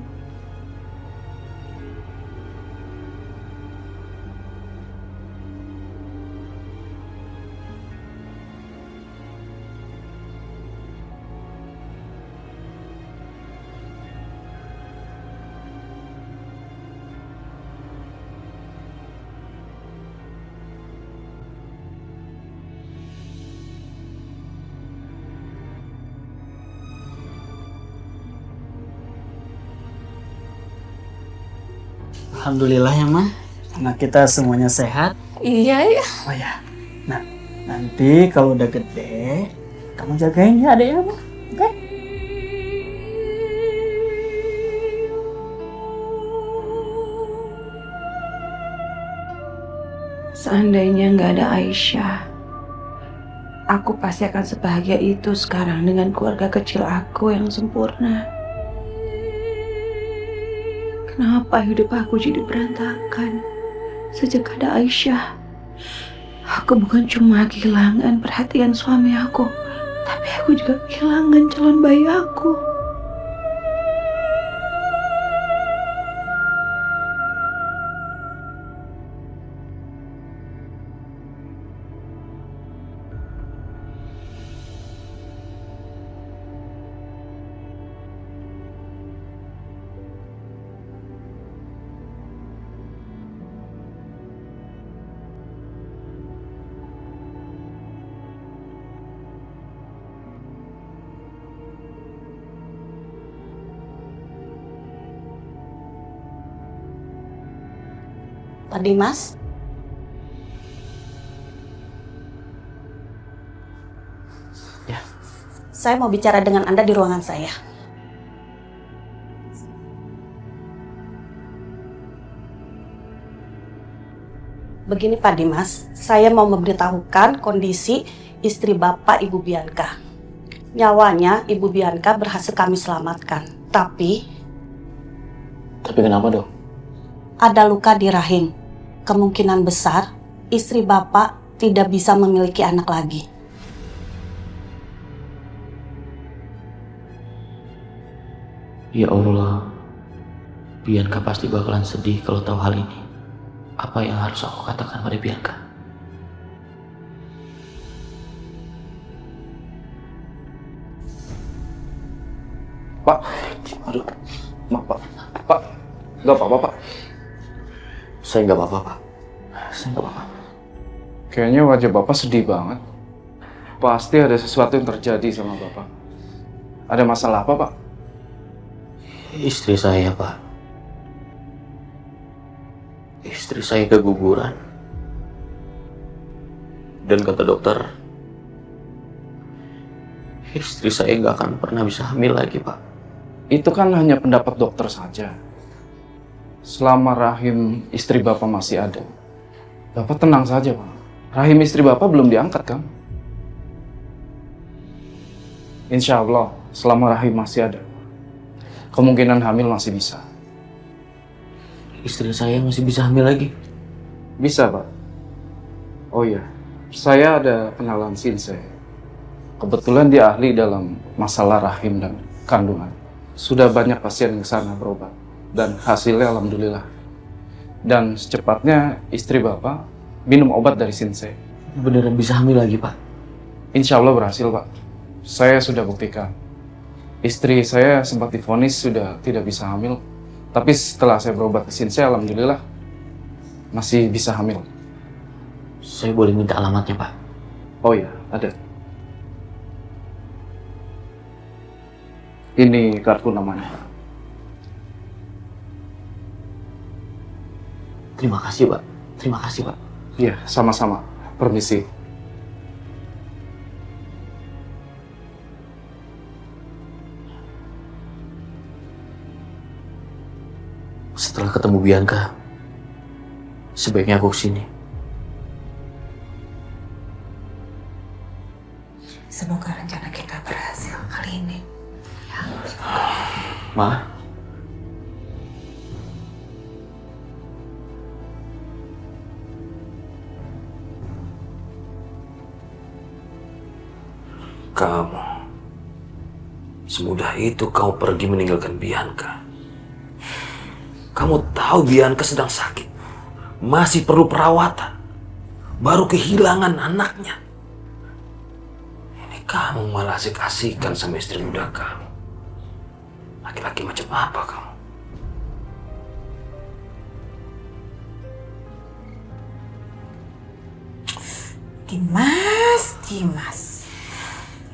Alhamdulillah ya, Ma. Anak kita semuanya sehat. Iya ya. Oh ya. Nah, nanti kalau udah gede, kamu jagain ya adek ya, Ma. Oke? Seandainya nggak ada Aisyah, aku pasti akan sebahagia itu sekarang dengan keluarga kecil aku yang sempurna. Kenapa hidup aku jadi berantakan sejak ada Aisyah? Aku bukan cuma kehilangan perhatian suami aku, tapi aku juga kehilangan calon bayi aku. Pak Dimas? Ya. Saya mau bicara dengan Anda di ruangan saya. Begini Pak Dimas, saya mau memberitahukan kondisi istri Bapak Ibu Bianca. Nyawanya Ibu Bianca berhasil kami selamatkan. Tapi kenapa, Dok? ada luka di rahim. Kemungkinan besar istri Bapak tidak bisa memiliki anak lagi. Ya Allah, Bianca pasti bakalan sedih kalau tahu hal ini. Apa yang harus aku katakan pada Bianca? Pak, aduh, maaf Pak. Pak, nggak apa-apa Pak. Saya nggak apa-apa, Pak. Saya nggak apa-apa. Kayaknya wajah Bapak sedih banget. Pasti ada sesuatu yang terjadi sama Bapak. Ada masalah apa, Pak? Istri saya, Pak. Istri saya keguguran. Dan kata dokter, istri saya nggak akan pernah bisa hamil lagi, Pak. Itu kan hanya pendapat dokter saja. Selama rahim istri Bapak masih ada, Bapak tenang saja, Pak. Rahim istri Bapak belum diangkat, kan? Insya Allah, selama rahim masih ada, kemungkinan hamil masih bisa. Istri saya masih bisa hamil lagi? Bisa, Pak. Oh iya, saya ada kenalan Sinse. Kebetulan dia ahli dalam masalah rahim dan kandungan. Sudah banyak pasien yang ke sana berobat. Dan hasilnya alhamdulillah. Dan secepatnya istri Bapak minum obat dari Sinse. Beneran bisa hamil lagi, Pak? Insya Allah berhasil, Pak. Saya sudah buktikan. Istri saya sempat divonis sudah tidak bisa hamil. Tapi setelah saya berobat ke Sinse, alhamdulillah masih bisa hamil. Saya boleh minta alamatnya, Pak? Oh iya, ada. Ini kartu namanya, Pak. Terima kasih, Pak. Terima kasih, Pak. Iya, sama-sama. Permisi. Setelah ketemu Bianca, sebaiknya aku kesini. Semoga rencana kita berhasil kali ini. Ya, semoga. Ma? Kamu, semudah itu kamu pergi meninggalkan Bianca. Kamu tahu Bianca sedang sakit, masih perlu perawatan, baru kehilangan anaknya. Ini kamu malah asik-asikan sama istri muda kamu. Laki-laki macam apa kamu? Dimas.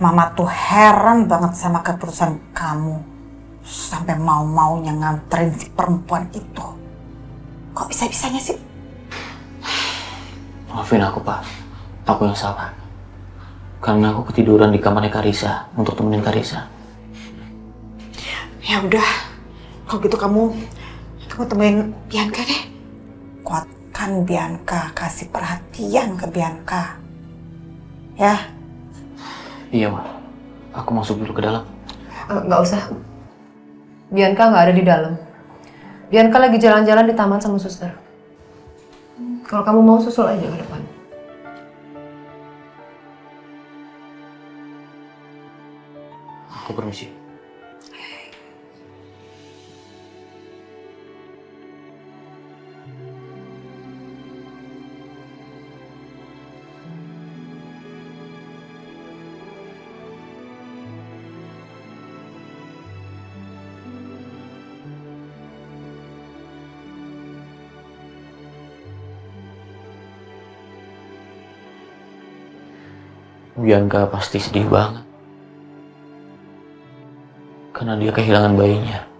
Mama tuh heran banget sama keputusan kamu. Sampai mau-maunya nganterin si perempuan itu. Kok bisa-bisanya sih? Maafin aku, Pak. Aku yang salah. Karena aku ketiduran di kamarnya Karissa untuk temenin Karissa. Ya udah, kalau gitu kamu temuin Bianca deh. Kuatkan Bianca, kasih perhatian ke Bianca. Ya? Iya, Ma. Aku masuk dulu ke dalam. Nggak usah. Bianca nggak ada di dalam. Bianca lagi jalan-jalan di taman sama suster. Kalau kamu mau susul aja ke depan. Aku permisi. Bianca pasti sedih banget. Karena dia kehilangan bayinya.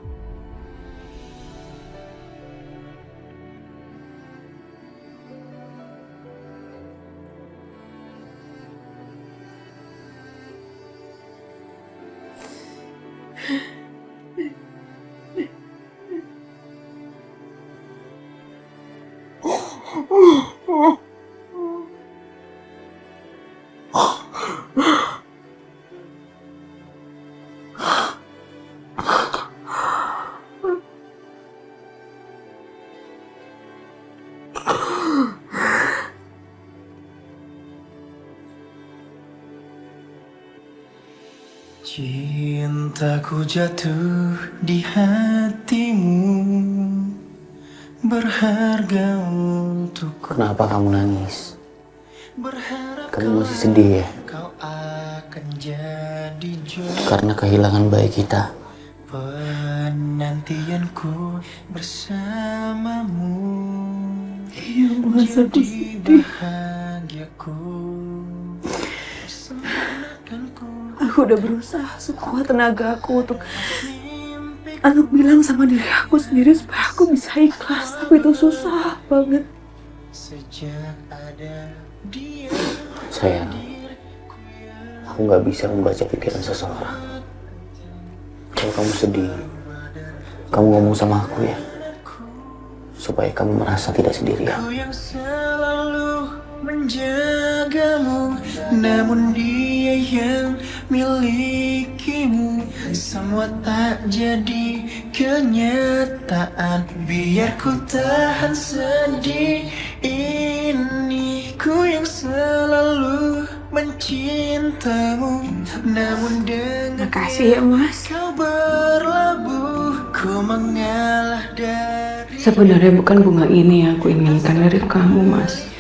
Cintaku jatuh di hatimu, berharga untukku. Kenapa kamu nangis? Kamu masih sedih ya? Karena kehilangan bayi kita. Penantianku bersamamu. Iya, Mas, aku sedih. Bahagiaku. Aku udah berusaha sekuat tenaga aku untuk bilang sama diri aku sendiri supaya aku bisa ikhlas, tapi itu susah banget. Sayang, aku nggak bisa membaca pikiran seseorang. Kalau kamu sedih, kamu ngomong sama aku ya, supaya kamu merasa tidak sendirian. Aku yang selalu menjagamu, namun dia yang milikimu. Semua tak jadi kenyataan. Biar ku tahan sedih ini. Ku yang selalu mencintamu, namun dengan Makasih ya, Mas. kau berlabuh. Ku mengalah dari Sebenarnya bukan bunga ini yang aku inginkan dari kamu, Mas.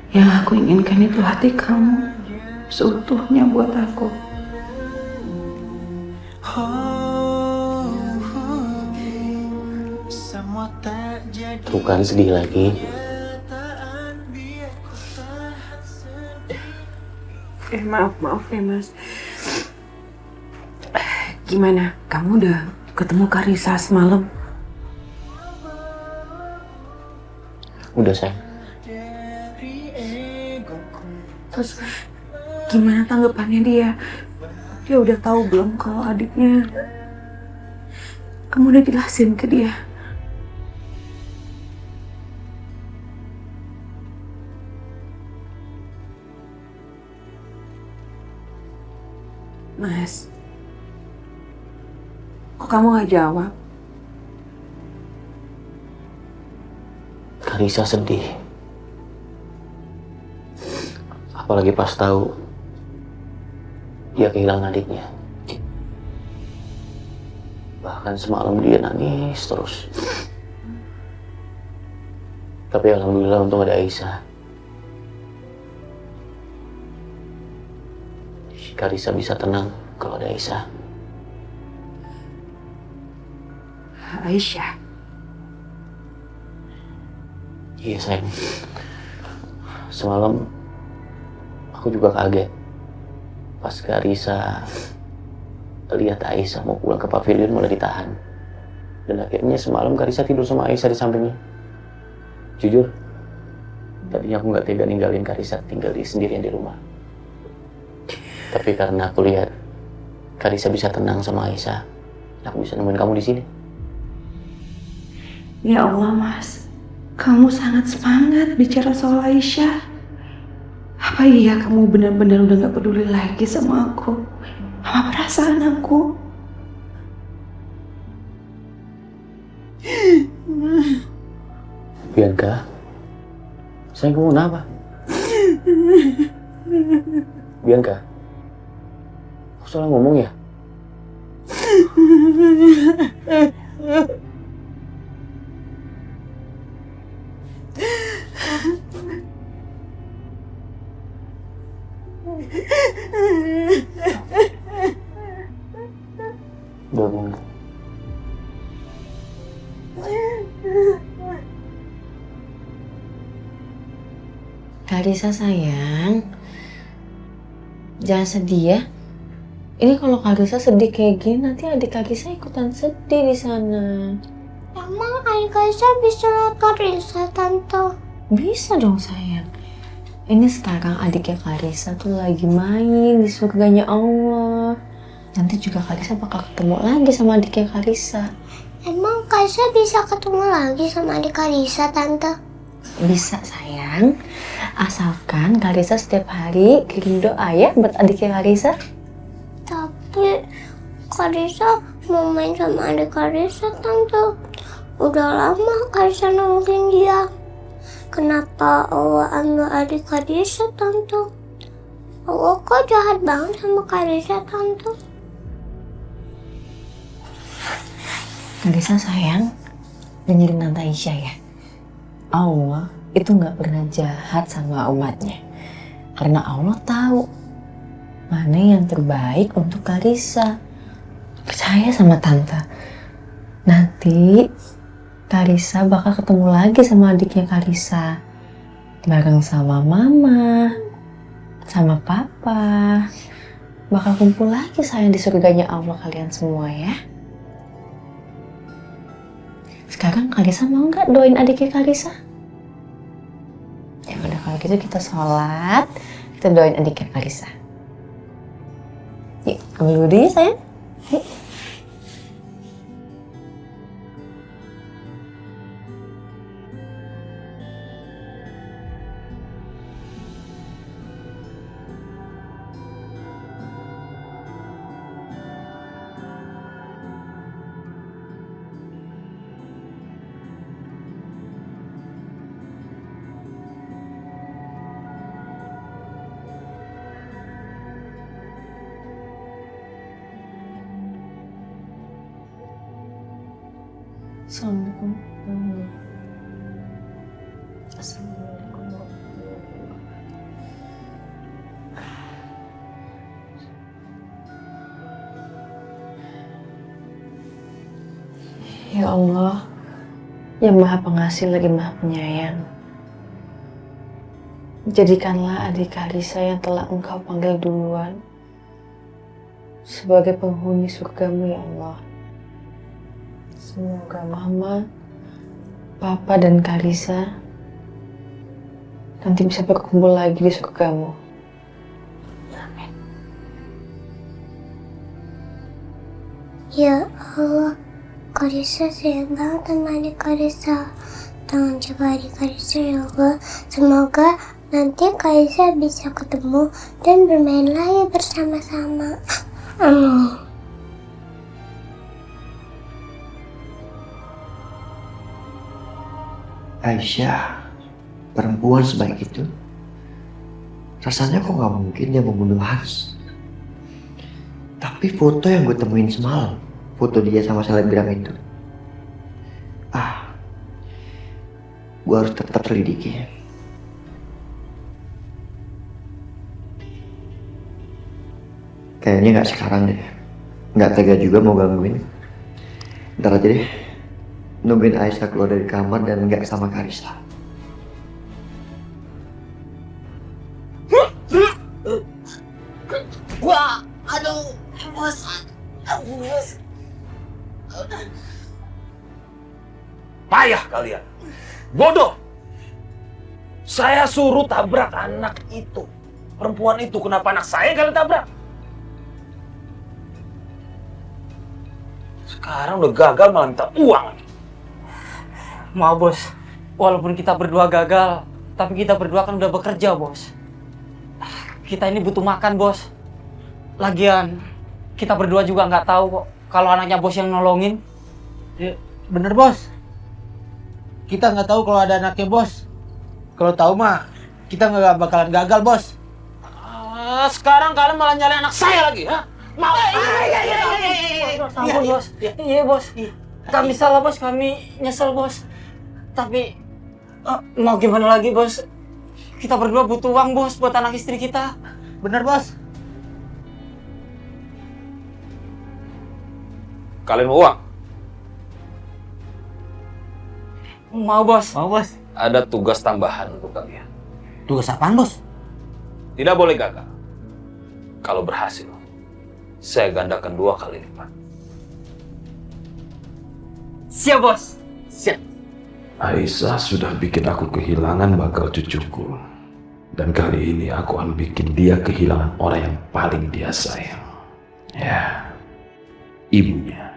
Yang aku inginkan itu hati kamu seutuhnya buat aku. Tuh kan sedih lagi. Maaf ya, Mas. Gimana? Kamu udah ketemu Karisa semalam? Udah sayang. Terus gimana tanggapannya dia? Dia udah tahu belum kalau adiknya? Kamu udah jelasin ke dia? Mas, kok kamu gak jawab? Karisa sedih. Apalagi pas tahu dia kehilangan adiknya. Bahkan semalam dia nangis terus. Tapi alhamdulillah untung ada Aisyah. Karisa bisa tenang kalau ada Aisyah. Aisyah? Iya sayang. Semalam aku juga kaget pas Karisa lihat Aisyah mau pulang ke pavilion malah ditahan. Dan akhirnya semalam Karisa tidur sama Aisyah di sampingnya. Jujur, tadinya aku nggak tega ninggalin Karisa tinggal sendirian di rumah. Tapi karena aku lihat Karisa bisa tenang sama Aisyah, aku bisa nemuin kamu di sini. Ya Allah, Mas. Kamu sangat semangat bicara soal Aisyah. Apa iya kamu benar-benar udah gak peduli lagi sama aku? Sama perasaan aku? Bianca, sayang kamu kenapa? Bianca, aku salah ngomong ya? Bangun. Karisa sayang, jangan sedih ya. Ini kalau Karisa sedih kayak gini, nanti adik Karisa ikutan sedih di sana. Emang adik Karisa bisa lihat Karisa, Tante? Bisa dong sayang. Ini sekarang adiknya Karisa tuh lagi main di surganya Allah. Nanti juga Karisa bakal ketemu lagi sama adiknya Karisa. Emang Karisa bisa ketemu lagi sama adik Karisa, Tante? Bisa sayang, asalkan Karisa setiap hari kirim doa ya buat adiknya Karisa. Tapi Karisa mau main sama adik Karisa, Tante. Udah lama Karisa nungguin dia. Kenapa Allah ambil adik Karisa, Tante? Allah kok jahat banget sama Karisa, Tante. Karisa sayang, dengerin Tante Aisyah ya. Allah itu nggak pernah jahat sama umatnya. Karena Allah tahu mana yang terbaik untuk Karisa. Percaya sama Tante. Nanti Karisa bakal ketemu lagi sama adiknya Karisa. Bareng sama Mama, sama Papa. Bakal kumpul lagi sayang di surganya Allah kalian semua ya. Sekarang Karisa mau nggak doain adiknya Karisa? Ya udah kalau gitu kita sholat, kita doain adiknya Karisa. Yuk, ambil wudhu ya sayang. Yuk. Assalamualaikum. Assalamualaikum. Ya Allah, yang Maha Pengasih lagi Maha Penyayang. Jadikanlah adik Karisa yang telah Engkau panggil duluan sebagai penghuni surgamu ya Allah. Semoga Mama, Papa, dan Karisa nanti bisa berkumpul lagi di surgamu. Amin. Ya Allah, Karisa sayang banget sama adik Karisa. Tolong jaga adik Karisa ya Allah. Semoga nanti Karisa bisa ketemu dan bermain lagi bersama-sama. Amin. Aisyah, perempuan sebaik itu, rasanya kok gak mungkin dia membunuh Hans. Tapi foto yang gue temuin semalam, foto dia sama selebgram itu, gue harus tetap selidiki. Kayaknya gak sekarang deh, gak tega juga mau gangguin. Ntar aja deh, nungguin Aisyah keluar dari kamar dan nggak sama Karisa. Wah, aduh, bos. Payah kalian. Bodoh. Saya suruh tabrak anak itu. Perempuan itu, kenapa anak saya kalian tabrak? Sekarang udah gagal malah minta uang. Maaf bos, walaupun kita berdua gagal, tapi kita berdua kan udah bekerja bos. Kita ini butuh makan bos. Lagian, kita berdua juga nggak tahu kok kalau anaknya bos yang nolongin. Ya, bener bos. Kita nggak tahu kalau ada anaknya bos. Kalau tahu mah, kita nggak bakalan gagal bos. Sekarang kalian malah nyalain anak saya lagi, ha? Mau? Ampun bos. Iya bos. Kami salah bos, kami nyesel bos. Tapi mau gimana lagi bos? Kita berdua butuh uang bos buat anak istri kita. Bener bos. Kalian mau uang? Mau bos. Mau bos. Ada tugas tambahan untuk kalian. Tugas apaan bos? Tidak boleh gagal. Kalau berhasil, saya gandakan 2 kali lipat. Siap bos. Siap. Aisyah sudah bikin aku kehilangan bakal cucuku. Dan kali ini aku akan bikin dia kehilangan orang yang paling dia sayang. Ya, ibunya.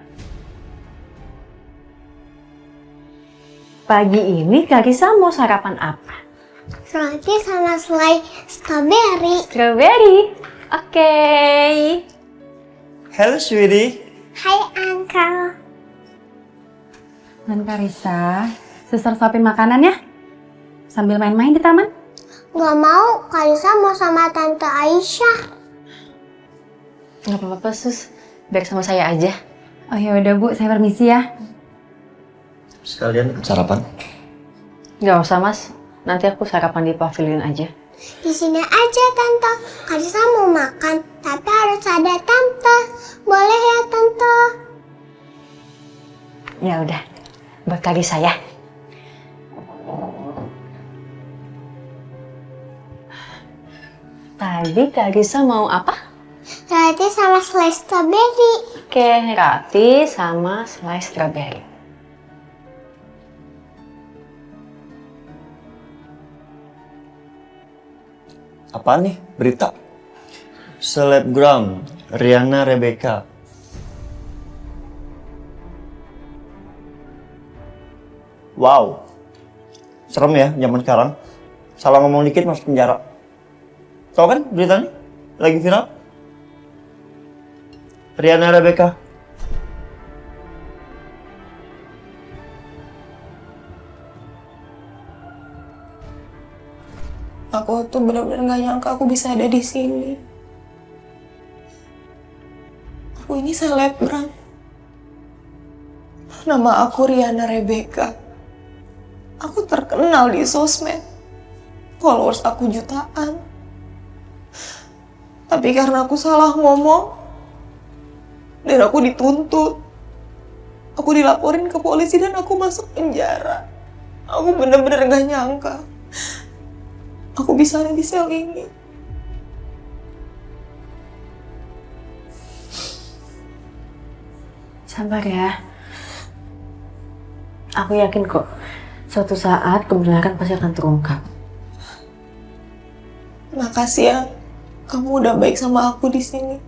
Pagi ini Karisa mau sarapan apa? Roti sama selai strawberry. Strawberry? Oke. Halo sweetie. Hai Uncle. Dan Karisa, suster suapin makanan ya. Sambil main-main di taman. Gak mau, Kalisa mau sama Tante Aisyah. Nggak apa-apa, Sus. Biar sama saya aja. Oh ya udah Bu, saya permisi ya. Sekalian sarapan. Nggak usah, Mas. Nanti aku sarapan di pavilion aja. Di sini aja Tante. Kalisa mau makan, tapi harus ada Tante. Boleh ya Tante? Ya udah, buat Kalisa ya. Tadi Kalisa mau apa? Roti sama slice strawberry. Oke, roti sama slice strawberry. Apa nih berita? Selebgram Rihanna Rebecca. Wow, serem ya zaman sekarang. Salah ngomong dikit masuk penjara. Tahu kan beritanya? Lagi viral. Rihanna Rebecca. Aku tuh benar-benar gak nyangka aku bisa ada di sini. Aku ini selebgram. Nama aku Rihanna Rebecca. Aku terkenal di sosmed. Followers aku jutaan. Tapi karena aku salah ngomong, dan aku dituntut. Aku dilaporin ke polisi dan aku masuk penjara. Aku benar-benar gak nyangka aku bisa ada di sel ini. Sabar ya. Aku yakin kok, suatu saat kebenaran pasti akan terungkap. Makasih ya, kamu udah baik sama aku di sini.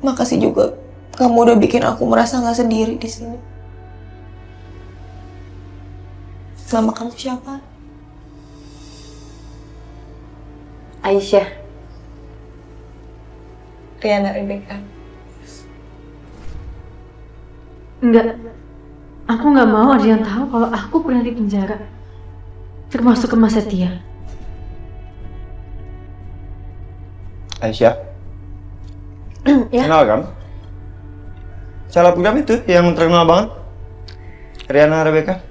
Makasih juga, kamu udah bikin aku merasa gak sendiri di sini. Nama kamu siapa? Aisyah. Rihanna Rebecca. Enggak. Aku nggak mau ada yang tahu kalau aku pernah di penjara. Termasuk ke Mas Setia. Aisyah, Ya. kenal kan? Selebgram itu yang terkenal banget. Rihanna Rebecca.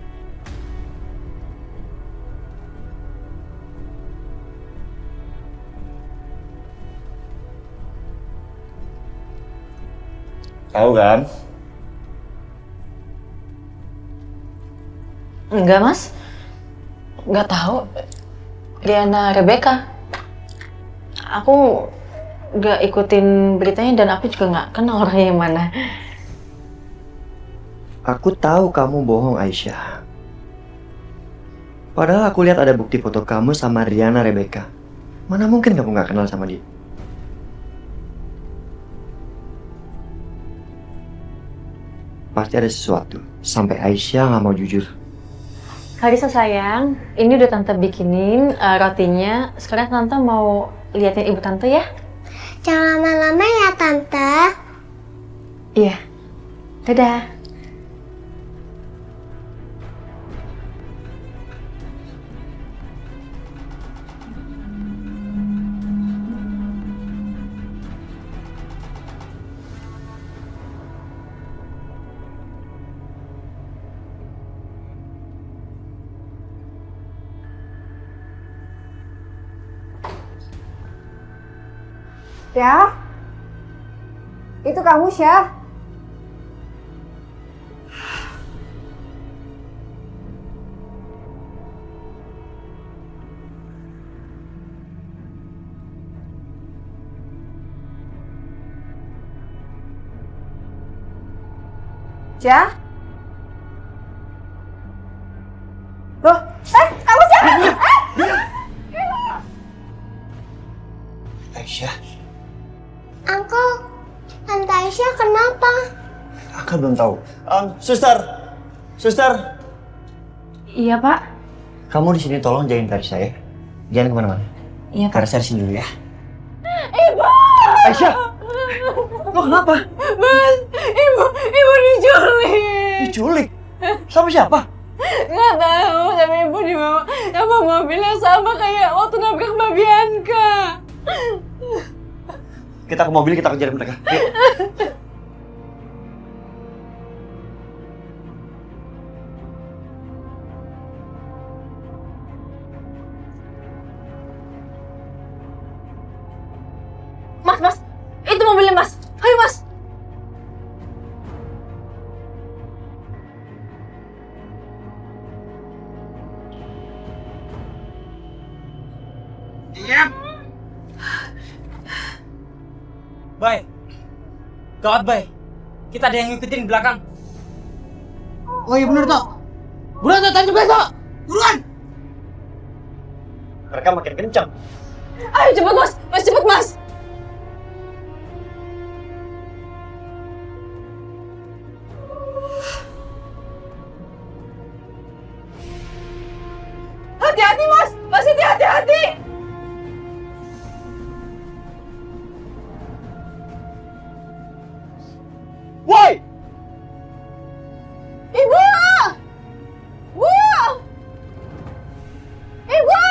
Tahu kan? Enggak, Mas. Enggak tahu. Rihanna Rebecca. Aku nggak ikutin beritanya dan aku juga nggak kenal orangnya yang mana. Aku tahu kamu bohong, Aisyah. Padahal aku lihat ada bukti foto kamu sama Rihanna Rebecca. Mana mungkin kamu nggak kenal sama dia? Pasti ada sesuatu. Sampai Aisyah nggak mau jujur. Kalisa sayang, ini udah tante bikinin rotinya. Sekarang tante mau liatin ibu tante ya? Jangan lama-lama ya Tante. Iya. Dadah. Syah? Itu kamu, Syah? Syah? Loh, kamu siapa? Aisyah, Uncle, Tante Aisyah kenapa? aku belum tahu. Suster, suster. Iya, Pak. Kamu di sini tolong jagain Karisa ya. Jangan kemana-mana. Iya, Pak. Karisa di sini dulu ya. Ibu! Aisyah! Lo kenapa? Mas, ibu diculik. Diculik? Sama siapa? Nggak tahu, tapi ibu dibawa sama Kenapa mobilnya sama kayak waktu nabrak Mbak Bianca? Kita ke mobil, kita kejar mereka. Yuk. Mas, itu mobilnya Mas. Ayo Mas. Diam. Bay, gawat Bay. Kita ada yang ngikutin di belakang. Oh iya bener toh. Buruan toh, tancap gas toh. Buruan. Mereka makin kencang. Ayo cepet Mas. Mas cepet Mas. Hati-hati Mas. Mas hati-hati. Woi! Ibu! Bu! Ibu!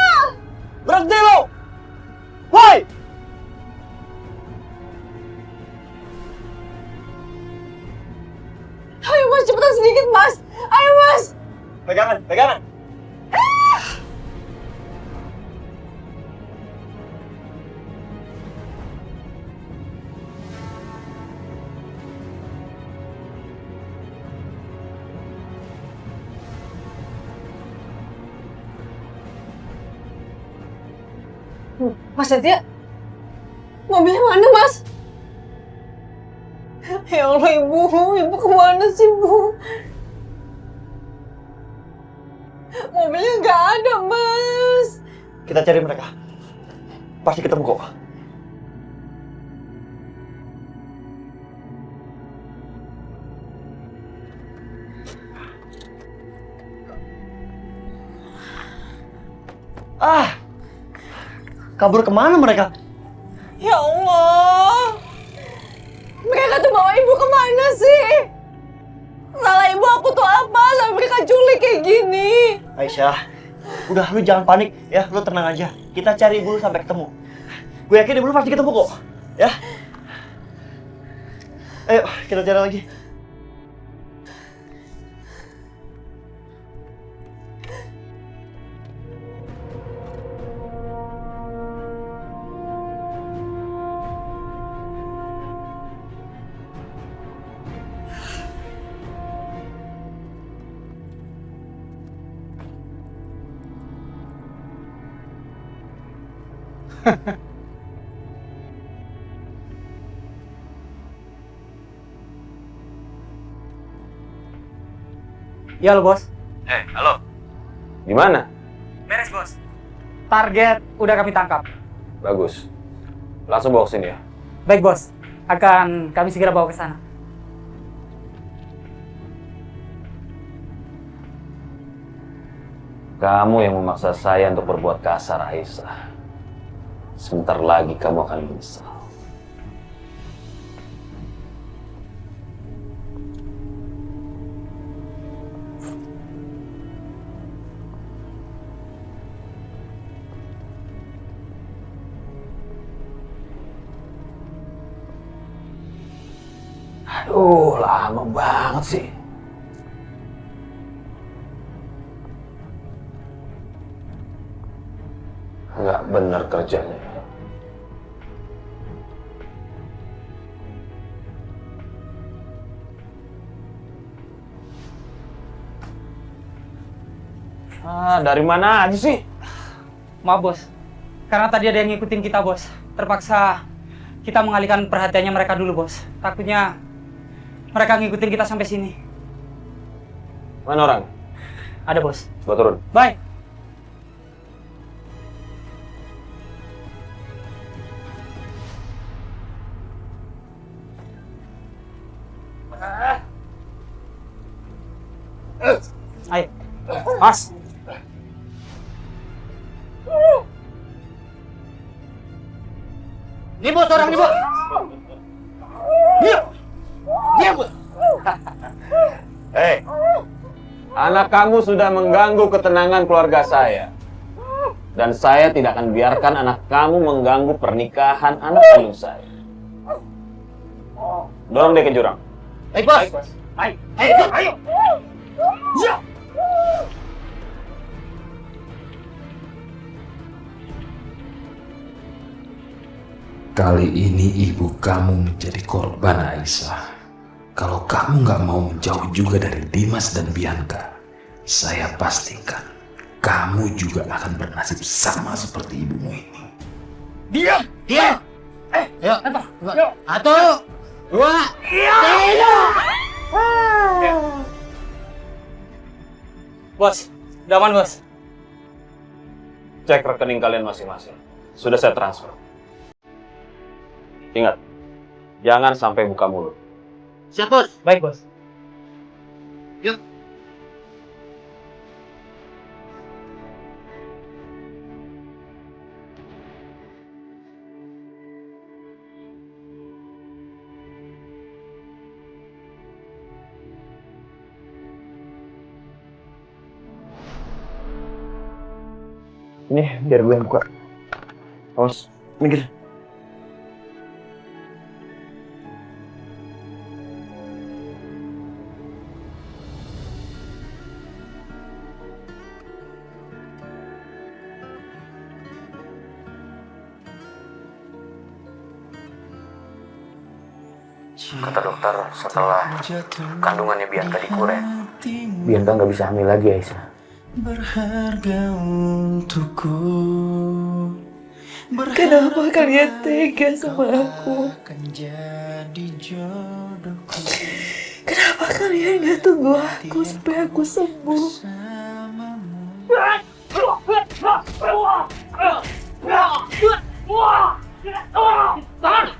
Berhenti lo! Woi! Ayo Mas, cepetan sedikit Mas. Ayo Mas. Pegangan, pegangan. Mas Setia, mobilnya mana Mas? Ya Allah ibu kemana sih Bu? Mobilnya nggak ada Mas. Kita cari mereka. Pasti ketemu kok. Kabur kemana mereka? Ya Allah, mereka tuh bawa ibu kemana sih? Salah ibu aku tuh apa sampai mereka culik kayak gini? Aisyah, udah lu jangan panik ya, lu tenang aja. Kita cari ibu lu sampai ketemu. Gue yakin ibu lu pasti ketemu kok, ya. Ayo kita cari lagi. Ya lo bos. Halo. Gimana? Beres bos. Target udah kami tangkap. Bagus. Langsung bawa ke sini ya. Baik bos. Akan kami segera bawa ke sana. Kamu yang memaksa saya untuk berbuat kasar, Aisyah. Sebentar lagi kamu akan menyesal. Aduh, lama banget sih. Nggak benar kerjanya. Dari mana aja sih? Maaf bos. Karena tadi ada yang ngikutin kita bos. Terpaksa kita mengalihkan perhatiannya mereka dulu bos. Takutnya mereka ngikutin kita sampai sini. Mana orang? Ada bos. Gua turun. Bye. Ayo, Mas. Ini bos, orang ini bos. Diam, bos. Hei, anak kamu sudah mengganggu ketenangan keluarga saya. Dan saya tidak akan biarkan anak kamu mengganggu pernikahan anak kandung saya. Dorong dia ke jurang. Baik, Bos. Baik. Ayo. Ya. Kali ini ibu kamu menjadi korban, Aisyah. Kalau kamu nggak mau menjauh juga dari Dimas dan Bianca, saya pastikan kamu juga akan bernasib sama seperti ibumu ini. Diam. Yuk. Satu, dua, tiga. Bos, udah aman bos. Cek rekening kalian masing-masing. Sudah saya transfer. Ingat, jangan sampai buka mulut. Siap, Bos. Baik bos. Yuk. Ini biar gue yang buka. Awas, minggir. Kata dokter setelah kandungannya Bianca dikuret, Bianca nggak bisa hamil lagi, Aisyah. Berharga untukku. Kenapa kalian tega sama aku? Kenapa kalian gak tunggu aku sampai aku sembuh?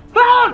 Bangun!